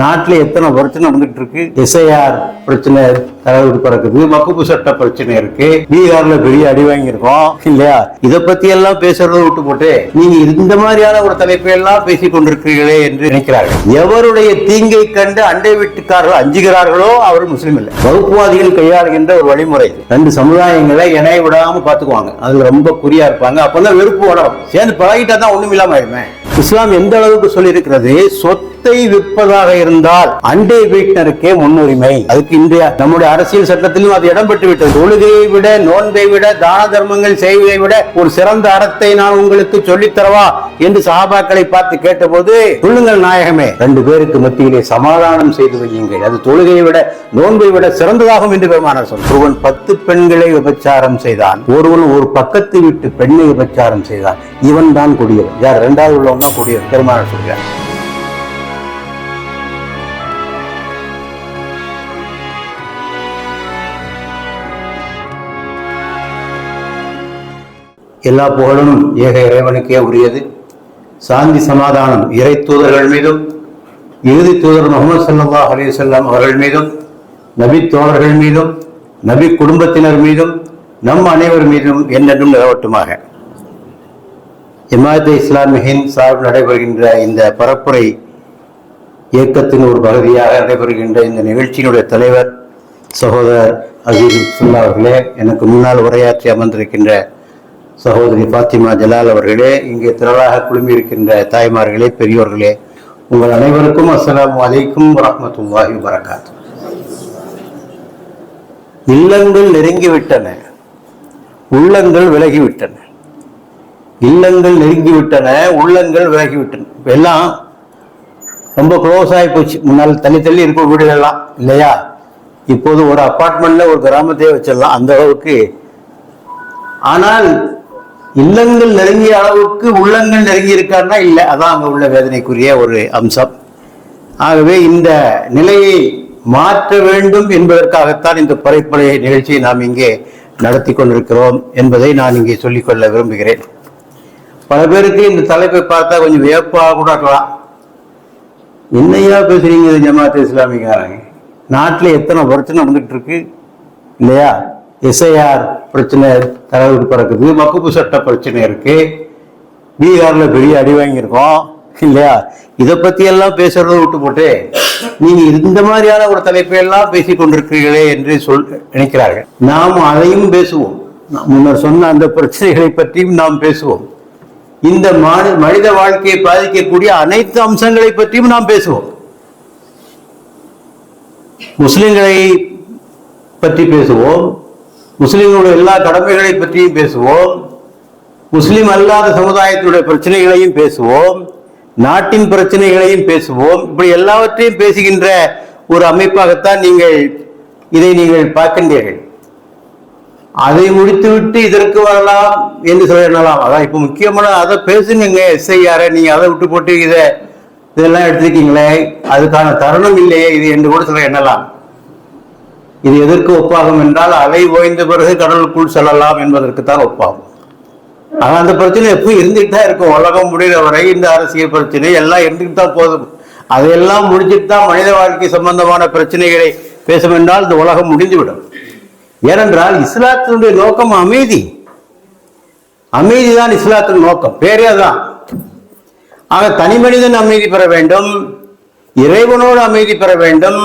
நாட்டில் எத்தனை பிரச்சனை நடந்துட்டு இருக்கு. எஸ்ஐஆர் பிரச்சனை தலைவர் பறக்குது, வகுப்பு சட்ட பிரச்சனை இருக்கு, பீகார்ல பெரிய அடி வாங்கியிருக்கோம் இல்லையா. இதை பத்தி எல்லாம் பேசுறத விட்டு போட்டு நீங்க இந்த மாதிரியான ஒரு தலைப்பை எல்லாம் பேசிக் கொண்டிருக்கிறீர்களே என்று நினைக்கிறார்கள். எவருடைய தீங்கை கண்டு அண்டை வீட்டுக்காரர்கள் அஞ்சுகிறார்களோ அவர் முஸ்லீம் இல்லை. வகுப்புவாதிகள் கையாளுகின்ற ஒரு வழிமுறை, ரெண்டு சமுதாயங்களை இணைய விடாம பாத்துக்குவாங்க, அதுல ரொம்ப குறியா இருப்பாங்க. அப்பதான் வெறுப்பு வளரும். சேர்ந்து பழகிட்டா தான் ஒண்ணும் இல்லாம ஆயிருமே. இஸ்லாம் எந்த அளவுக்கு சொல்லி இருக்கிறது, சொத்தை விற்பதாக இருந்தால் அண்டை வீட்டினருக்கே முன்னுரிமை. அதுக்கு இந்தியா நம்முடைய அரசியல் சட்டத்திலும் அது இடம்பெற்று விட்டது. தொழுகையை விட, நோன்பை விட, தான தர்மங்கள் செய்வதை விட ஒரு சிறந்த அறத்தை நான் உங்களுக்கு சொல்லித்தரவா என்று சஹாபாக்களை பார்த்து கேட்டபோது, சொல்லுங்கள் நாயகமே, ரெண்டு பேருக்கு மத்தியிலே சமாதானம் செய்து வையுங்கள், அது தொழுகையை விட நோன்பை விட சிறந்ததாகும் என்று பெருமானார் சொன்னார். ஒருவன் 10 பெண்களை விபச்சாரம் செய்தான், ஒருவன் ஒரு பக்கத்து வீட்டு பெண்ணை விபச்சாரம் செய்தான், இவன் தான் கொடியவன். யார்? இரண்டாவது உள்ளவன் தான் கொடியவன். பெருமானார் சொல்கிறார். எல்லா புகழும் ஏக இறைவனுக்கே உரியது. சாந்தி சமாதானம் இறை தூதர்கள் மீதும், இறுதி தூதர் முகமது ஸல்லல்லாஹு அலைஹி வஸல்லம் அவர்கள் மீதும், நபி தோழர்கள் மீதும், நபி குடும்பத்தினர் மீதும், நம் அனைவர் மீதும் என்றென்றும் நிலவட்டுமாக. ஜமாஅத்தே இஸ்லாமியின் சார்பில் நடைபெறுகின்ற இந்த பரப்புரை இயக்கத்தின் ஒரு பகுதியாக நடைபெறுகின்ற இந்த நிகழ்ச்சியினுடைய தலைவர் சகோதரர் அசீஸ் அவர்களே, எனக்கு முன்னால் உரையாற்றி அமர்ந்திருக்கின்ற சகோதரி பாத்திமா ஜலால் அவர்களே, இங்கே திரளாக குழுமி இருக்கின்ற தாய்மார்களே, பெரியோர்களே, உங்கள் அனைவருக்கும் அஸ்ஸலாமு அலைக்கும் வரஹ்மத்துல்லாஹி வபரகாத்துஹு. இல்லங்கள் நெருங்கிவிட்டன, உள்ளங்கள் விலகிவிட்டன. இல்லங்கள் நெருங்கிவிட்டன, உள்ளங்கள் விலகிவிட்டன. எல்லாம் ரொம்ப க்ளோஸ் ஆகி போச்சு. முன்னால் தள்ளி தள்ளி இருக்கும் வீடுகள்லாம் இல்லையா. இப்போது ஒரு அப்பார்ட்மெண்ட்ல ஒரு கிராமத்தையே வச்சிடலாம், அந்த அளவுக்கு. ஆனால் இல்லங்கள் நெருங்கிய அளவுக்கு உள்ளங்கள் நெருங்கி இருக்காருன்னா இல்லை. அதான் அங்கே உள்ள வேதனைக்குரிய ஒரு அம்சம். ஆகவே இந்த நிலையை மாற்ற வேண்டும் என்பதற்காகத்தான் இந்த பரப்புரை நிகழ்ச்சியை நாம் இங்கே நடத்தி கொண்டிருக்கிறோம் என்பதை நான் இங்கே சொல்லிக்கொள்ள விரும்புகிறேன். பல பேருக்கு இந்த தலைப்பை பார்த்தா கொஞ்சம் வியப்பாக கூட இருக்கலாம். என்னையா பேசுறீங்க ஜமாஅத்தே இஸ்லாமிக்காரங்க, நாட்டில் எத்தனை பிரச்சனை நடந்துட்டு இருக்கு இல்லையா. எஸ்ஐஆர் பிரச்சனை தலைவர் பறக்குது, வகுப்பு சட்ட பிரச்சனை இருக்கு, பீகார்ல பெரிய அடி வாங்கியிருக்கோம் இல்லையா. இதை பத்தி எல்லாம் பேசுறத விட்டு போட்டு நீங்க இந்த மாதிரியான ஒரு தலைப்பை எல்லாம் பேசிக் கொண்டிருக்கிறீர்களே என்று நினைக்கிறார்கள். நாம் அதையும் பேசுவோம், முன்னர் சொன்ன அந்த பிரச்சனைகளை பற்றியும் நாம் பேசுவோம். இந்த மனித வாழ்க்கையை பாதிக்கக்கூடிய அனைத்து அம்சங்களை பற்றியும் நாம் பேசுவோம். முஸ்லிம்களை பற்றி பேசுவோம், முஸ்லிம்களுடைய எல்லா கடமைகளை பற்றியும் பேசுவோம், முஸ்லிம் அல்லாத சமுதாயத்தினுடைய பிரச்சனைகளையும் பேசுவோம், நாட்டின் பிரச்சனைகளையும் பேசுவோம். இப்படி எல்லாவற்றையும் பேசுகின்ற ஒரு அமைப்பாகத்தான் இதை நீங்கள் பார்க்கின்றீர்கள். அதை முடித்துவிட்டு இதற்கு வரலாம் என்று சொல்ல எண்ணலாம். அதான் இப்ப முக்கியமான அதை பேசுங்க. எஸ்ஐஆர் நீங்க அதை விட்டு போட்டு இதெல்லாம் எடுத்துருக்கீங்களே, அதுக்கான தருணம் இல்லையே இது என்று கூட சொல்ல எண்ணலாம். இது எதற்கு ஒப்பாகும் என்றால், அலை ஓய்ந்த பிறகு கடலுக்குள் செல்லலாம் என்பதற்குத்தான் ஒப்பாகும். ஆனால் அந்த பிரச்சனை எப்பவும் இருந்துட்டு தான் இருக்கும். உலகம் முடிகிற வரை இந்த அரசியல் பிரச்சனை எல்லாம் இருந்துட்டு தான் போதும். அதையெல்லாம் முடிச்சுட்டு தான் மனித வாழ்க்கை சம்பந்தமான பிரச்சனைகளை பேசும் என்றால் இந்த உலகம் முடிந்துவிடும். ஏனென்றால் இஸ்லாத்தினுடைய நோக்கம் அமைதி. அமைதிதான் இஸ்லாத்தின் நோக்கம், பேரே தான். ஆக தனி மனிதன் அமைதி பெற வேண்டும், இறைவனோடு அமைதி பெற வேண்டும்,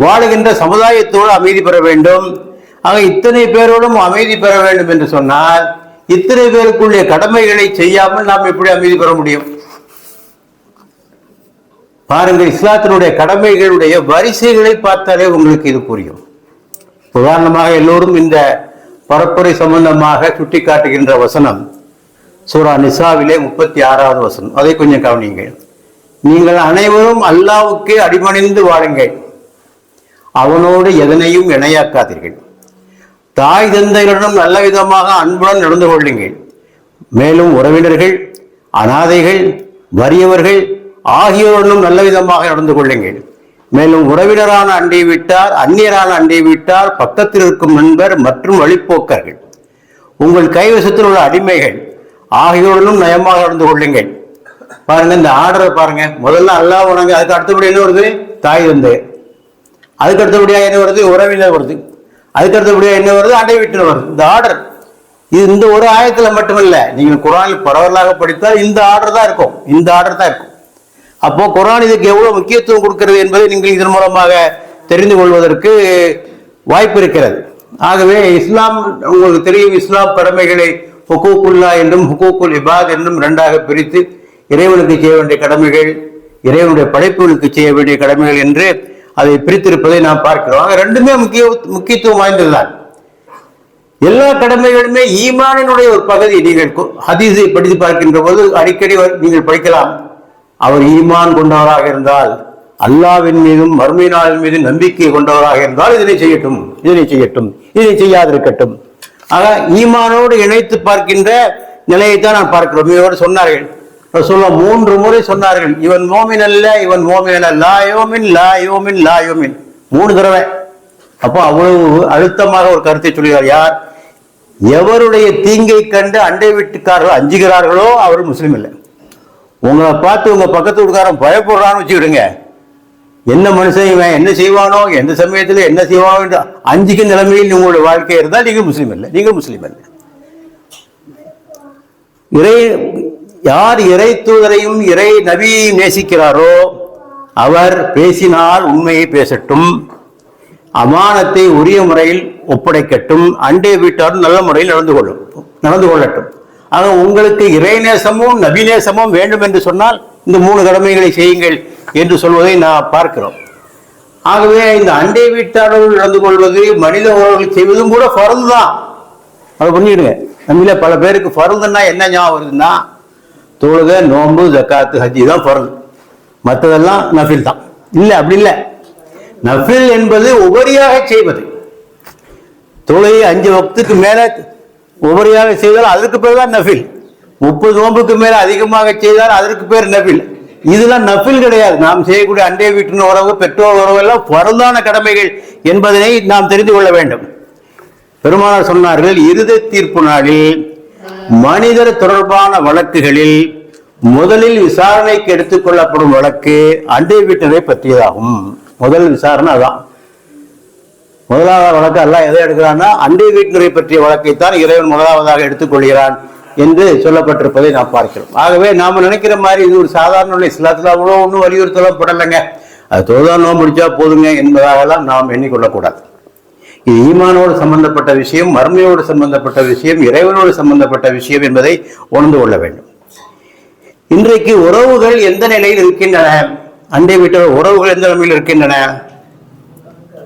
வாழுகின்ற சமுதாயத்தோடு அமைதி பெற வேண்டும். ஆக இத்தனை பேரோடும் அமைதி பெற வேண்டும் என்று சொன்னால், இத்தனை பேருக்குள்ள கடமைகளை செய்யாமல் நாம் எப்படி அமைதி பெற முடியும்? பாருங்கள், இஸ்லாத்தினுடைய கடமைகளுடைய வரிசைகளை பார்த்தாலே உங்களுக்கு இது புரியும். உதாரணமாக எல்லோரும் இந்த பரப்புரை சம்பந்தமாக சுட்டிக்காட்டுகின்ற வசனம் சூரா நிசாவிலே 36வது வசனம். அதை கொஞ்சம் கவனியுங்கள். நீங்கள் அனைவரும் அல்லாஹ்வுக்கே அடிபணிந்து வாழுங்கள், அவனோடு எதனையும் இணையாக்காதீர்கள், தாய் தந்தைகளிடம் நல்ல விதமாக அன்புடன் நடந்து கொள்ளுங்கள், மேலும் உறவினர்கள், அனாதைகள், வறியவர்கள் ஆகியோருடனும் நல்ல விதமாக நடந்து கொள்ளுங்கள், மேலும் உறவினரான அண்டை வீட்டார், அந்நியரான அண்டை வீட்டார், பக்கத்தில் இருக்கும் நண்பர் மற்றும் வழிப்போக்கர்கள், உங்கள் கைவசத்தில் உள்ள அடிமைகள் ஆகியோருடனும் நயமாக நடந்து கொள்ளுங்கள். பாருங்க, இந்த ஆர்டரை பாருங்க. முதல்ல அல்லாஹ் வணங்க, அதுக்கு அடுத்தபடி என்ன வருது? தாய் தந்தை, அதுக்கடுத்தபடியாக என்ன வருது, உறவினர் வருது, அதுக்கடுத்தபடியாக என்ன வருது, அண்டை வீட்டினர் வருது. இந்த ஆர்டர் இது இந்த ஒரு ஆயத்தில் மட்டுமல்ல, நீங்கள் குர்ஆனில் பரவலாக படித்தால் இந்த ஆர்டர் தான் இருக்கும், இந்த ஆர்டர் தான் இருக்கும். அப்போ குர்ஆன் இதுக்கு எவ்வளவு முக்கியத்துவம் கொடுக்கிறது என்பதை நீங்கள் இதன் மூலமாக தெரிந்து கொள்வதற்கு வாய்ப்பு இருக்கிறது. ஆகவே இஸ்லாம் உங்களுக்கு தெரியும், இஸ்லாம் கடமைகளை ஹுகூக்குல்லா என்றும் ஹுகூக்குல் இபாத் என்றும் இரண்டாக பிரித்து இறைவனுக்கு செய்ய வேண்டிய கடமைகள், இறைவனுடைய படைப்புகளுக்கு செய்ய வேண்டிய கடமைகள் என்று அதை பிரித்திருப்பதை நாம் பார்க்கிறோம். ஆக ரெண்டுமே முக்கியத்துவம் வாய்ந்ததுதான். எல்லா கடமைகளுமே ஈமானினுடைய ஒரு பகுதி. நீங்கள் ஹதீஸை படித்து பார்க்கின்ற போது அடிக்கடி நீங்கள் படிக்கலாம், அவர் ஈமான் கொண்டவராக இருந்தால், அல்லாஹ்வின் மீதும் மறுமை நாளின் மீது நம்பிக்கை கொண்டவராக இருந்தால் இதனை செய்யட்டும், இதனை செய்யட்டும், இதனை செய்யாதிருக்கட்டும். ஆக ஈமானோடு இணைத்து பார்க்கின்ற நிலையைத்தான் நான் பார்க்கிறோம். இவரோடு சொன்னார்கள், சொல்ல 3 முறை சொன்னார்கள், இவன் மோமின் அல்ல, இவன் மோமின் அல்ல, லா யோமின் லா யோமின் லா யோமின், 3 தடவை. அப்போ அவ்வளவு அழுத்தமாக ஒரு கருத்தை சொல்கிறார். யார் எவருடைய தீங்கை கண்டு அண்டை வீட்டுக்காரர்கள் அஞ்சுகிறார்களோ அவர் முஸ்லீம் இல்லை. உங்களை பார்த்து உங்க பக்கத்து வீட்டுக்காரன் பயப்படுறான்னு வச்சுக்கிடுங்க, என்ன மனுஷன் இவன் என்ன செய்வானோ, எந்த சமயத்தில் என்ன செய்வானோ என்று அஞ்சுக்கு நிலைமையில் உங்களுடைய வாழ்க்கை இருந்தால் நீங்கள் முஸ்லீம் இல்லை, நீங்கள் முஸ்லீம் இல்லை. யார் இறை தூதரையும் இறை நபியையும் நேசிக்கிறாரோ அவர் பேசினால் உண்மையை பேசட்டும், அமானத்தை உரிய முறையில் ஒப்படைக்கட்டும், அண்டை வீட்டாரும் நல்ல முறையில் நடந்து கொள்ளட்டும். ஆக உங்களுக்கு இறைநேசமும் நபிநேசமும் வேண்டும் என்று சொன்னால் இந்த 3 கடமைகளை செய்யுங்கள் என்று சொல்வதை நான் பார்க்கிறோம். ஆகவே இந்த அண்டை வீட்டாளர்கள் நடந்து கொள்வது, மனித உறவுகள் செய்வதும் கூட ஃபர்து தான். அதை பண்ணிடுங்க. நம்மள பல பேருக்கு ஃபர்துன்னா என்ன ஞாபகம் வருதுன்னா, தொழுகை, நோன்பு, ஜக்காத்து, ஹஜ்ஜி தான் ஃபர்து, மற்றதெல்லாம் நஃபில் தான். இல்லை, அப்படி இல்லை. நஃபில் என்பது உபரியாக செய்வது. தொழுகை 5 வக்துக்கு மேல உபரியாக செய்தால் அதற்கு பேர் தான் நஃபில். 30 நோன்புக்கு மேல அதிகமாக செய்தால் அதற்கு பேர் நஃபில். இதெல்லாம் நஃபில் கிடையாது. நாம் செய்யக்கூடிய அண்டை வீட்டின் உறவு, பெற்றோர் உறவு எல்லாம் ஃபர்தான கடமைகள் என்பதனை நாம் தெரிந்து கொள்ள வேண்டும். பெருமானார் சொன்னார்கள், இறுதி தீர்ப்பு நாளில் மனிதர் தொடர்பான வழக்குகளில் முதலில் விசாரணைக்கு எடுத்துக் கொள்ளப்படும் வழக்கு அண்டை வீட்டினரை பற்றியதாகும். முதல் விசாரணை அதான். முதலாவது வழக்கு அல்லாஹ் எதை எடுக்கிறான்னா அண்டை வீட்டினரை பற்றிய வழக்கைத்தான் இறைவன் முதலாவதாக எடுத்துக்கொள்கிறான் என்று சொல்லப்பட்டிருப்பதை நாம் பார்க்கிறோம். ஆகவே நாம நினைக்கிற மாதிரி இது ஒரு சாதாரண இஸ்லாத்துல அவ்வளோ ஒன்றும் வலியுறுத்தலாம் படலைங்க, அது தொழுதா நோன்பு முடிச்சா போதுங்க என்பதாகலாம் நாம் எண்ணிக்கொள்ளக்கூடாது. இது ஈமானோடு சம்பந்தப்பட்ட விஷயம், மர்மையோடு சம்பந்தப்பட்ட விஷயம், இறைவனோடு சம்பந்தப்பட்ட விஷயம் என்பதை உணர்ந்து கொள்ள வேண்டும். இன்றைக்கு உறவுகள் எந்த நிலையில் இருக்கின்றன, அண்டை வீட்டர் உறவுகள் எந்த நிலையில் இருக்கின்றன?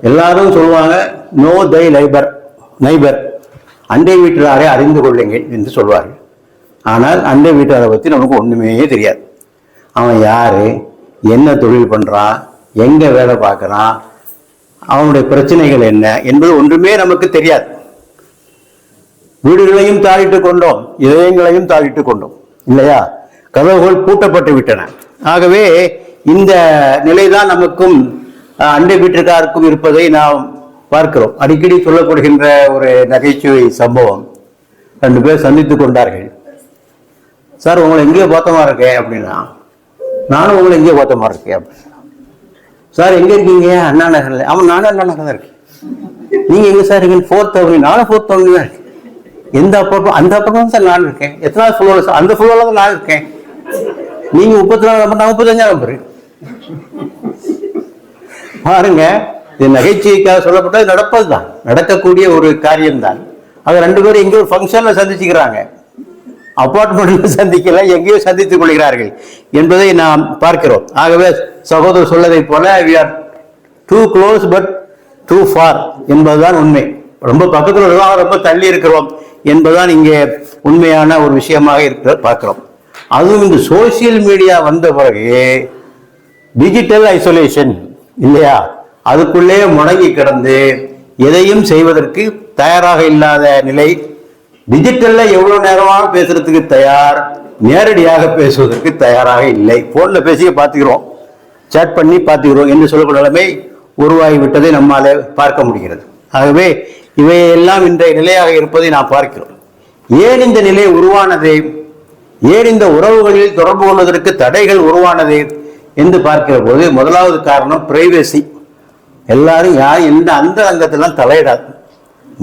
எல்லாரும் சொல்லுவாங்க, நோ தை நைபர், அண்டை வீட்டாரை அறிந்து கொள்ளுங்கள் என்று சொல்வார்கள். ஆனால் அண்டை வீட்டாரை பற்றி நமக்கு ஒன்றுமே தெரியாது. அவன் யாரு, என்ன தொழில் பண்ணுறான், எங்கே வேலை பார்க்குறான், அவனுடைய பிரச்சனைகள் என்ன என்பது ஒன்றுமே நமக்கு தெரியாது. வீடுகளையும் தாளிட்டு கொண்டோம், இதயங்களையும் தாளிட்டு கொண்டோம், இல்லையா? கதவுகள் பூட்டப்பட்டு விட்டன. ஆகவே இந்த நிலைதான் நமக்கும் அண்டை வீட்டிற்காருக்கும் இருப்பதை நாம் பார்க்கிறோம். அடிக்கடி சொல்லப்படுகின்ற ஒரு நகைச்சுவை சம்பவம், 2 பேர் சந்தித்து கொண்டார்கள். சார், உங்களை எங்கேயோ பார்த்தமா இருக்கேன் அப்படின்னா, நானும் உங்களை எங்கேயோ பார்த்தமா இருக்கேன் அப்படின்னா. சார் எங்க இருக்கீங்க? அண்ணா நகர்ல. அவன் நானும் அண்ணா நகர் தான் இருக்கேன். நீங்க எங்க சார் இருக்கீங்க? 4th Avenue. நானும் 4th Avenue தான் இருக்கேன். எந்த பக்கம்? அந்த பக்கம் சார் நான் இருக்கேன். எத்தனாவது ஃப்ளோர் சார்? அந்த ஃப்ளோர்ல தான் நான் இருக்கேன். நீங்க 34 நம்பர், நான் 35 நம்பர். பாருங்க, இது நகைச்சுவைக்காக சொல்லப்பட்டது நடப்பதுதான், நடக்கக்கூடிய ஒரு காரியம்தான். அது 2 பேரும் எங்கேயோ ஒரு ஃபங்க்ஷன்ல சந்திச்சுக்கிறாங்க, அப்பார்ட்மெண்ட்ல சந்திக்கல, எங்கேயோ சந்தித்துக் கொள்கிறார்கள் என்பதை நாம் பார்க்கிறோம். ஆகவே சகோதரர் சொல்லதை போல we are too close but too far என்பதுதான் உண்மை. ரொம்ப பக்கத்தில் இருக்கிறோம், ரொம்ப தள்ளி இருக்கிறோம் என்பதுதான் இங்கே உண்மையான ஒரு விஷயமாக இருக்கிற பார்க்கிறோம். அதுவும் இந்த சோசியல் மீடியா வந்த பிறகு டிஜிட்டல் ஐசோலேஷன் இல்லையா, அதுக்குள்ளே முடங்கி கிடந்து எதையும் செய்வதற்கு தயாராக இல்லாத நிலை. டிஜிட்டல்ல எவ்வளவு நேரமாக பேசுறதுக்கு தயார், நேரடியாக பேசுவதற்கு தயாராக இல்லை. போன்ல பேசிய பார்த்துக்கிறோம், சேட் பண்ணி பார்த்துக்கிறோம் என்று சொல்லக்கூடிய நிலைமை உருவாகிவிட்டதை நம்மாலே பார்க்க முடிகிறது. ஆகவே இவையெல்லாம் இன்றைய நிலையாக இருப்பதை நாம் பார்க்கிறோம். ஏன் இந்த நிலை உருவானது, ஏன் இந்த உறவுகளில் தொடர்பு கொள்வதற்கு தடைகள் உருவானது என்று பார்க்கிற போது முதலாவது காரணம் பிரைவசி. எல்லாரும் எந்த அந்த அங்கத்தெல்லாம் தலையிடாது.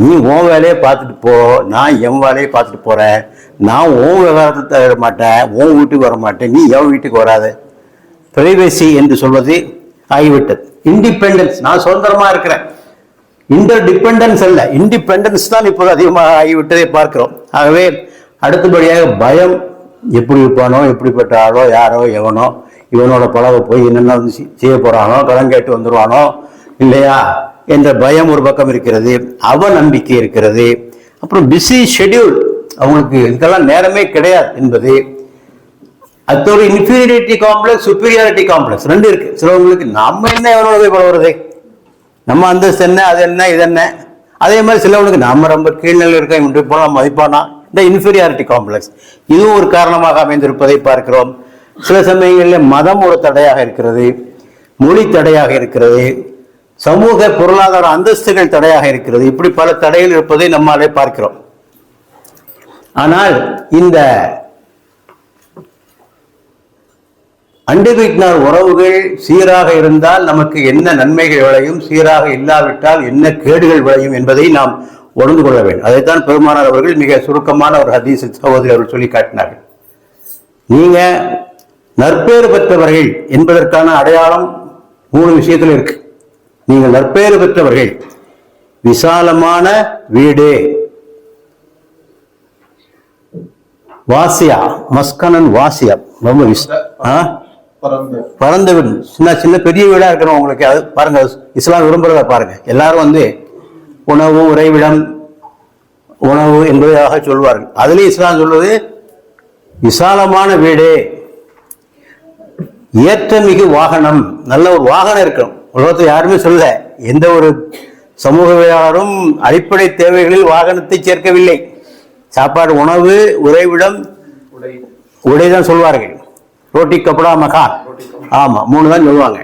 நீ உன் வேலையை பார்த்துட்டு போ, நான் என் வேலையை பார்த்துட்டு போறேன், நான் உன் விவகாரத்தை தலையிட மாட்டேன், உன் வீட்டுக்கு வர மாட்டேன், நீ என் வீட்டுக்கு வராது. பிரைவசி என்று சொல்வது ஆகிவிட்டது. இண்டிபெண்டன்ஸ், நான் சுதந்திரமா இருக்கிறேன். இன்டர் டிபெண்டன்ஸ் அல்ல, இண்டிபெண்டன்ஸ் தான் இப்போது அதிகமாக ஆகிவிட்டதை பார்க்கிறோம். ஆகவே அடுத்தபடியாக பயம். எப்படி இருப்பானோ, எப்படிப்பட்ட ஆளோ, யாரோ எவனோ, இவனோட பழக போய் என்னென்ன செய்ய போறானோ, கடன் கேட்டு வந்துடுவானோ இல்லையா என்ற பயம் ஒரு பக்கம் இருக்கிறது. அவநம்பிக்கை இருக்கிறது. அப்புறம் பிஸி ஷெட்யூல், அவங்களுக்கு இதுக்கெல்லாம் நேரமே கிடையாது என்பது. அது ஒரு இன்ஃபீரியாரிட்டி காம்ப்ளெக்ஸ், சுப்பீரியாரிட்டி காம்ப்ளெக்ஸ் ரெண்டு இருக்கு. சிலவங்களுக்கு நம்ம என்ன எவனோட போய் பழகுறது, நம்ம அந்தஸ்து என்ன, அது என்ன, இது என்ன. அதே மாதிரி சிலவனுக்கு நம்ம ரொம்ப கீழ்நிலை இருக்க இன்று போனால் மதிப்பானா, இந்த இன்ஃபீரியாரிட்டி காம்ப்ளெக்ஸ் இதுவும் ஒரு காரணமாக அமைந்திருப்பதை பார்க்கிறோம். சில சமயங்களில் மதம் ஒரு தடையாக இருக்கிறது, மொழி தடையாக இருக்கிறது, சமூக பொருளாதார அந்தஸ்துகள் தடையாக இருக்கிறது. இப்படி பல தடைகள் இருப்பதை நம்மாலே பார்க்கிறோம். ஆனால் இந்த அண்டை வீட்டினார் உறவுகள் சீராக இருந்தால் நமக்கு என்ன நன்மைகள் விளையும், சீராக இல்லாவிட்டால் என்ன கேடுகள் விளையும் என்பதை நாம் உணர்ந்து கொள்ள வேண்டும். அதைத்தான் பெருமானார் அவர்கள் மிக சுருக்கமான ஒரு ஹதீஸ் சகோதரி அவர்கள் சொல்லி காட்டினார்கள். நீங்க நற்பேறு பெற்றவர்கள் என்பதற்கான அடையாளம் 3 விஷயத்தில் இருக்கு. நீங்கள் நற்பேறு பெற்றவர்கள், விசாலமான வீடு, வாசியா மஸ்கனன் வாசியா, ரொம்ப பரந்த வீடு, சின்ன சின்ன பெரிய வீடா இருக்கணும் உங்களுக்கு. அது பாருங்க, இஸ்லாம் விரும்புறத பாருங்க. எல்லாரும் உணவு உறைவிடம் உணவு என்பதாக சொல்வார்கள். அதுலேயும் இஸ்லாம் சொல்வது விசாலமான வீடு, ஏற்றமிகு வாகனம், நல்ல ஒரு வாகனம் இருக்கணும். உலகத்தை யாருமே சொல்ல, எந்த ஒரு சமூகவியலாளரும் அடிப்படை தேவைகளில் வாகனத்தை சேர்க்கவில்லை. சாப்பாடு, உணவு, உறைவிடம், உடைதான் சொல்வார்கள். ரோட்டி கப்படா மகான், ஆமா 3 தான் சொல்லுவாங்க.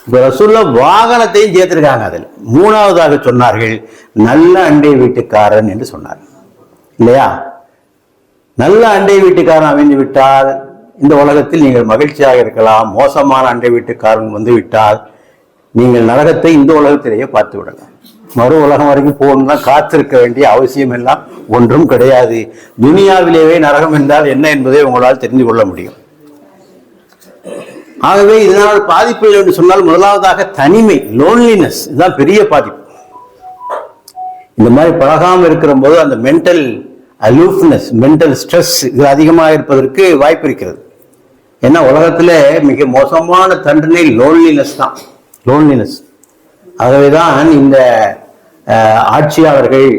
இப்ப ரசூலுல்லா வாகனத்தையும் சேர்த்திருக்காங்க. அதில் 3வதாக சொன்னார்கள் நல்ல அண்டை வீட்டுக்காரன் என்று சொன்னார் இல்லையா. நல்ல அண்டை வீட்டுக்காரன் அமைந்து விட்டால் இந்த உலகத்தில் நீங்கள் மகிழ்ச்சியாக இருக்கலாம். மோசமான அண்டை வீட்டுக்காரன் வந்து விட்டால் நீங்கள் நரகத்தை இந்த உலகத்திலேயே பார்த்து விடலாம். மறு உலகம் வரைக்கும் போகணும்னா காத்திருக்க வேண்டிய அவசியம் எல்லாம் ஒன்றும் கிடையாது. துனியாவிலேயே நரகம் என்றால் என்ன என்பதை உங்களால் தெரிந்து கொள்ள முடியும். ஆகவே இதனால் பாதிப்புகள் என்று சொன்னால் முதலாவதாக தனிமை, லோன்லினஸ், இதுதான் பெரிய பாதிப்பு. இந்த மாதிரி பழகாமல் இருக்கிற போது அந்த மென்டல் அலூஃப்னஸ், மென்டல் ஸ்ட்ரெஸ் இது அதிகமாக இருப்பதற்கு வாய்ப்பு இருக்கிறது. ஏன்னா உலகத்துல மிக மோசமான தண்டனை லோன்லினஸ் தான், லோன்லினஸ். ஆகவேதான் இந்த ஆட்சியாளர்கள்,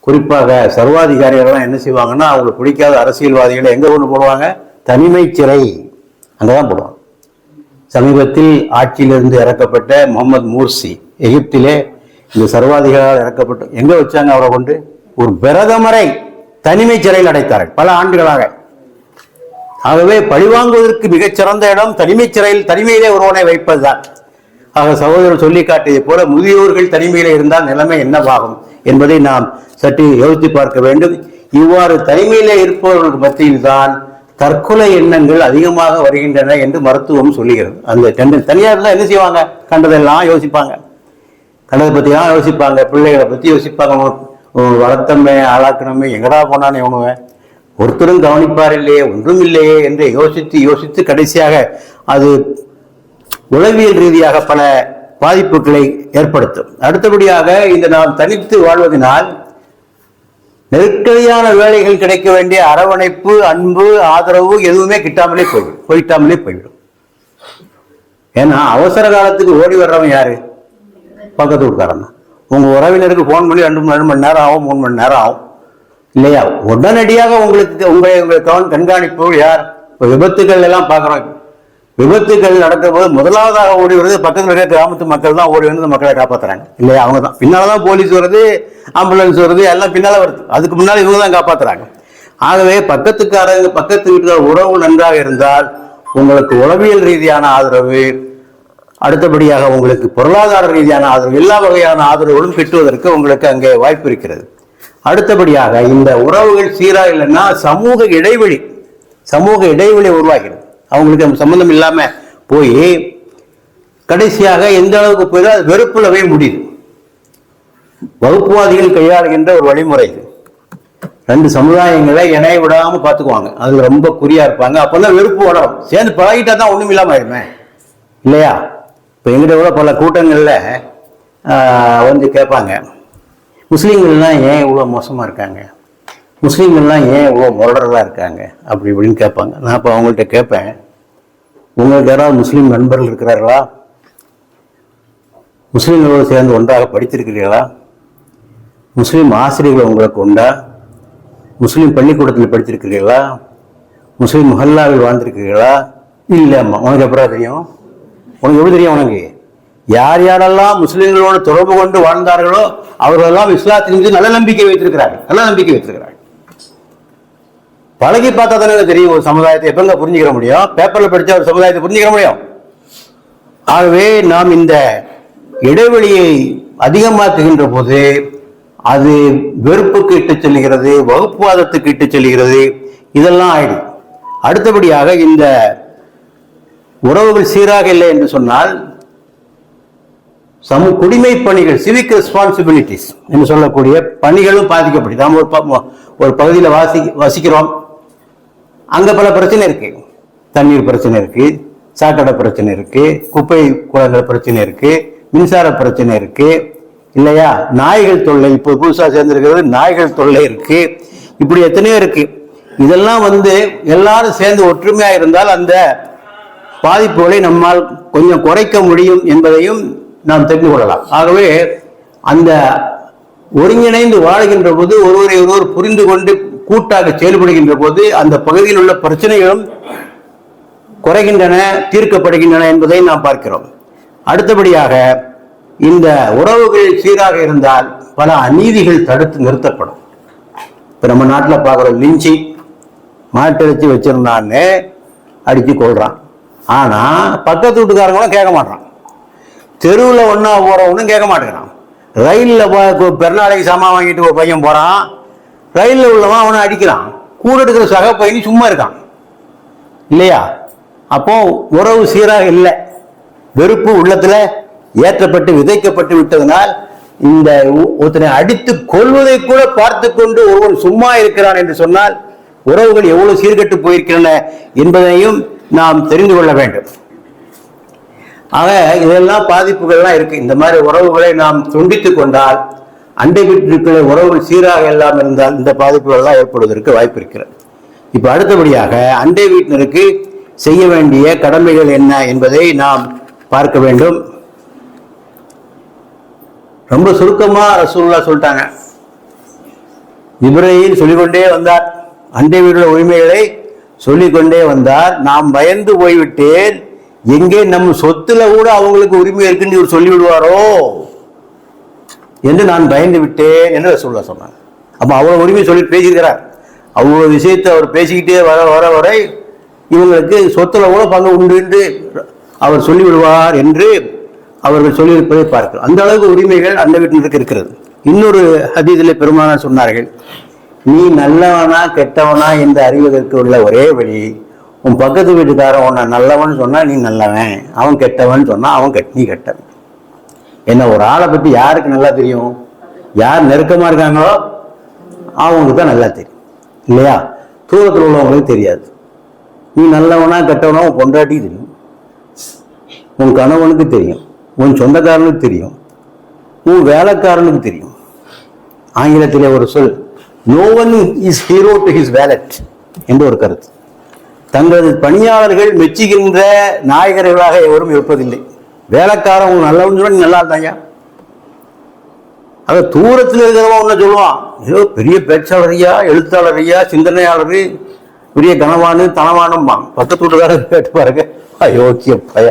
குறிப்பாக சர்வாதிகாரிகள்லாம் என்ன செய்வாங்கன்னா, அவங்களுக்கு பிடிக்காத அரசியல்வாதிகளை எங்க கொண்டு போடுவாங்க, தனிமை சிறை, அங்கதான் போடுவாங்க. சமீபத்தில் ஆட்சியிலிருந்து இறக்கப்பட்ட முகமது மூர்சி, எகிப்திலே இந்த சர்வாதிகாரிகள் இறக்கப்பட்டு எங்க வச்சாங்க அவரை கொண்டு, ஒரு பிரதமரை தனிமை சிறையில் அடைத்தார்கள் பல ஆண்டுகளாக. ஆகவே பழிவாங்குவதற்கு மிகச்சிறந்த இடம் தனிமை சிறையில், தனிமையிலே ஒருவனை வைப்பதுதான். ஆக சகோதரர் சொல்லி காட்டியதை போல முதியோர்கள் தனிமையில இருந்தால் நிலைமை என்னவாகும் என்பதை நாம் சற்று யோசித்து பார்க்க வேண்டும். இவ்வாறு தனிமையிலே இருப்பவர்களுக்கு மத்தியில் தான் தற்கொலை எண்ணங்கள் அதிகமாக வருகின்றன என்று மருத்துவம் சொல்லுகிறது. அந்த தனியார்ல என்ன செய்வாங்க, கண்டதெல்லாம் யோசிப்பாங்க, கண்டதை பற்றிலாம் யோசிப்பாங்க, பிள்ளைகளை பற்றி யோசிப்பாங்க, வளர்த்தமே ஆளாக்கணுமே, எங்கடா போனான்னு எவனுவேன், ஒருத்தரும் கவனிப்பார் இல்லையே, ஒன்றும் இல்லையே என்று யோசித்து யோசித்து கடைசியாக அது உளவியல் ரீதியாக பல பாதிப்புகளை ஏற்படுத்தும். அடுத்தபடியாக இந்த நாம் தனித்து வாழ்வதனால் நெருக்கடியான வேலைகள் கிடைக்க வேண்டிய அரவணைப்பு, அன்பு, ஆதரவு எதுவுமே போயிட்டாமலே போய்விடும். ஏன்னா அவசர காலத்துக்கு ஓடி வர்றவன் யாரு, பக்கத்து வீட்டுக்காரன். உங்க உறவினருக்கு போன் பண்ணி 2 மணி நேரம் ஆகும், 3 மணி நேரம் ஆகும் இல்லையா. உடனடியாக உங்களுக்கு உங்களை கண்காணிப்பு யார். இப்போ விபத்துக்கள் எல்லாம் பார்க்குறோம். விபத்துக்கள் நடக்கிற போது முதலாவதாக ஓடி வருது பக்கத்தில் இருக்கிற கிராமத்து மக்கள் தான் ஓடி வந்து மக்களை காப்பாற்றுறாங்க இல்லையா. அவங்க தான் பின்னால்தான் போலீஸ் வருது, ஆம்புலன்ஸ் வருது, எல்லாம் பின்னால வருது. அதுக்கு முன்னால் இவங்க தான் காப்பாற்றுறாங்க. ஆகவே பக்கத்து வீட்டுக்கார உறவு நன்றாக இருந்தால் உங்களுக்கு உளவியல் ரீதியான ஆதரவு, அடுத்தபடியாக உங்களுக்கு பொருளாதார ரீதியான ஆதரவு, எல்லா வகையான ஆதரவுகளும் கிட்டுவதற்கு உங்களுக்கு அங்கே வாய்ப்பு இருக்கிறது. அடுத்தபடியாக இந்த உறவுகள் சீராக இல்லைன்னா சமூக இடைவெளி உருவாகிறது. அவங்களுக்கு சம்பந்தம் இல்லாம போய் கடைசியாக எந்த அளவுக்கு போய் அது வெறுப்புலவே முடியுது. வகுப்புவாதிகள் கையாளுகின்ற ஒரு வழிமுறை இது. ரெண்டு சமுதாயங்களை இணைய விடாம பார்த்துக்குவாங்க, அதுல ரொம்ப குறியா இருப்பாங்க. அப்பதான் வெறுப்பு வளரும். சேர்ந்து பழகிட்டா தான் ஒண்ணும் இல்லாம ஆயிடுமே இல்லையா? இப்ப எங்கிட்ட கூட பல கூட்டங்கள்ல வந்து கேட்பாங்க, முஸ்லீம்கள்லாம் ஏன் இவ்வளோ மோசமா இருக்காங்க, முஸ்லீம்கள்லாம் ஏன் இவ்வளோ முரடர்களா இருக்காங்க அப்படி இப்படின்னு கேட்பாங்க. நான் இப்போ அவங்கள்ட்ட கேட்பேன், உங்களுக்கு யாராவது முஸ்லீம் நண்பர்கள் இருக்கிறார்களா? முஸ்லீம்களோடு சேர்ந்து ஒன்றாக படித்திருக்கிறீர்களா? முஸ்லீம் ஆசிரியர்கள் உங்களுக்கு உண்டா? முஸ்லீம் பள்ளிக்கூடத்தில் படித்திருக்கிறீர்களா? முஸ்லீம் முஹல்லாவில் வாழ்ந்திருக்கிறீர்களா? இல்லைம்மா. உனக்கு எப்படா தெரியும்? உனக்கு எப்படி தெரியும்? உனக்கு யார் யாரெல்லாம் முஸ்லீம்களோடு தொடர்பு கொண்டு வாழ்ந்தார்களோ அவர்களெல்லாம் இஸ்லாத்தின் மீது நல்ல நம்பிக்கை வைத்திருக்கிறார்கள், நல்ல நம்பிக்கை வைத்திருக்கிறார்கள். பழகி பார்த்தா தானே தெரியும் ஒரு சமுதாயத்தை. எப்பங்க புரிஞ்சுக்கிற முடியும்? பேப்பர்ல படிச்சா ஒரு சமுதாயத்தை புரிஞ்சுக்கிற முடியும்? ஆகவே நாம் இந்த இடைவெளியை அதிகமாக்குகின்ற போது அது வெறுப்புக்கு இட்டு செல்கிறது, வகுப்புவாதத்துக்கு இட்டு செல்கிறது, இதெல்லாம் ஆயிடும். அடுத்தபடியாக இந்த உறவுகள் சீராக இல்லை என்று சொன்னால் குடிமை பணிகள், சிவிக் ரெஸ்பான்சிபிலிட்டிஸ் என்று சொல்லக்கூடிய பணிகளும் பாதிக்கப்படுது. நாம் ஒரு பகுதியில் வசிக்கிறோம், அங்க பல பிரச்சனை இருக்கு. தண்ணீர் பிரச்சனை இருக்கு, சாக்கடை பிரச்சனை இருக்கு, குப்பை குளங்கள் பிரச்சனை இருக்கு, மின்சார பிரச்சனை இருக்கு இல்லையா? நாய்கள் தொல்லை, இப்போ புதுசா சேர்ந்திருக்கிறது நாய்கள் தொல்லை இருக்கு. இப்படி எத்தனையோ இருக்கு. இதெல்லாம் வந்து எல்லாரும் சேர்ந்து ஒற்றுமையா இருந்தால் அந்த பாதிப்புகளை நம்மால் கொஞ்சம் குறைக்க முடியும் என்பதையும் நாம் தெரிந்து கொள்ளலாம். ஆகவே அந்த ஒருங்கிணைந்து வாழ்கின்ற போது, ஒருவரை ஒருவர் புரிந்து கொண்டு கூட்டாக செயல்படுகின்ற போது அந்த பகுதியில் உள்ள பிரச்சனைகளும் குறைகின்றன, தீர்க்கப்படுகின்றன என்பதை நாம் பார்க்கிறோம். அடுத்தபடியாக இந்த உறவுகள் சீராக இருந்தால் பல அநீதிகள் தடுத்து நிறுத்தப்படும். இப்ப நம்ம நாட்டில் பார்க்கிறோம், லிஞ்சி மாட்டிறைச்சி வச்சிருந்தான்னு அடிச்சு கொள்றான். ஆனா பக்கத்து வீட்டுக்காரங்களும் கேட்க மாட்டான், தெருவில் ஒன்னா போறவனும் கேட்க மாட்டேங்கிறான். ரயிலில் பெருநாளைக்கு சாமான் வாங்கிட்டு ஒரு பையன் போறான், ரயிலில் உள்ளவன் அவனை அடிக்கிறான், கூட எடுக்கிற சக பையன் சும்மா இருக்கான் இல்லையா? அப்போ உறவு சீராக இல்லை. வெறுப்பு உள்ளத்துல ஏற்றப்பட்டு விதைக்கப்பட்டு விட்டதனால் இந்த ஒருத்தனை அடித்து கொள்வதை கூட பார்த்து கொண்டு ஒருவன் சும்மா இருக்கிறான் என்று சொன்னால் உறவுகள் எவ்வளவு சீர்கெட்டு போயிருக்கின்றன என்பதையும் நாம் தெரிந்து கொள்ள வேண்டும். ஆக இதெல்லாம் பாதிப்புகள்லாம் இருக்கு. இந்த மாதிரி உறவுகளை நாம் துண்டித்துக் கொண்டால், அண்டை வீட்டிற்குள்ள உறவுகள் சீராக இல்லாமல் இருந்தால் இந்த பாதிப்புகள்லாம் ஏற்படுவதற்கு வாய்ப்பு இருக்கிறது. இப்ப அடுத்தபடியாக அண்டை வீட்டினருக்கு செய்ய வேண்டிய கடமைகள் என்ன என்பதை நாம் பார்க்க வேண்டும். ரொம்ப சுருக்கமா ரசூலுல்லாஹ் சொல்லிட்டாங்க. இப்ராஹீம் சொல்லிக்கொண்டே வந்தார், அண்டை வீடுள்ள உரிமைகளை சொல்லிக்கொண்டே வந்தார். நாம் பயந்து போய்விட்டேன், எங்கே நம் சொத்துல கூட அவங்களுக்கு உரிமை இருக்குன்னு இவர் சொல்லிவிடுவாரோ என்று நான் பயந்து விட்டேன் என்று ரசூலுல்லாஹ் சொன்னாங்க. அப்ப அவ்வளவு உரிமை சொல்லி பேசியிருக்கிறார். அவ்வளவு விஷயத்தை அவர் பேசிக்கிட்டே வர வரை இவங்களுக்கு சொத்துல கூட பங்கு உண்டு என்று அவர் சொல்லிவிடுவார் என்று அவர்கள் சொல்லியிருப்பதை பார்க்கிறோம். அந்த அளவுக்கு உரிமைகள் அந்த வீட்டினருக்கு இருக்கிறது. இன்னொரு ஹதீஸிலே பெருமானார் சொன்னார்கள், நீ நல்லவனா கெட்டவனா என்று அறிவதற்கு உள்ள ஒரே வழி, உன் பக்கத்து வீட்டுக்காரன் உன்னை நல்லவன் சொன்னா நீ நல்லவன், அவன் கெட்டவன் சொன்னா நீ கெட்டவன். என்ன ஒரு ஆளை பத்தி யாருக்கு நல்லா தெரியும்? யார் நெருக்கமா இருக்காங்களோ அவங்களுக்கு தான் நல்லா தெரியும் இல்லையா? தூரத்தில் உள்ளவங்களுக்கு தெரியாது. நீ நல்லவனா கெட்டவனா உன் பொண்டாட்டிக்கு தெரியும், உன் கணவனுக்கு தெரியும், உன் சொந்தக்காரனுக்கு தெரியும், உன் வேலைக்காரனுக்கு தெரியும். ஆங்கிலத்திலே ஒரு சொல், no one is hero to his valet என்று ஒரு கருத்து. தங்களது பணியாளர்கள் மெச்சுகின்ற நாயகர்களாக எவரும் இருப்பதில்லை. வேலைக்காரன் உன் நல்லவன் சொல்ல நீ நல்லா இருந்தாயா? அத தூரத்தில் இருக்கிறவன் ஒன்னு சொல்லுவான், ஏதோ பெரிய பேச்சாளரையா, எழுத்தாளரையா, சிந்தனையாளரு, பெரிய கனவானு தனவானும்மா. பக்கத்து வீட்டுக்காரர் கேட்டு பாருங்க, அயோக்கிய பய,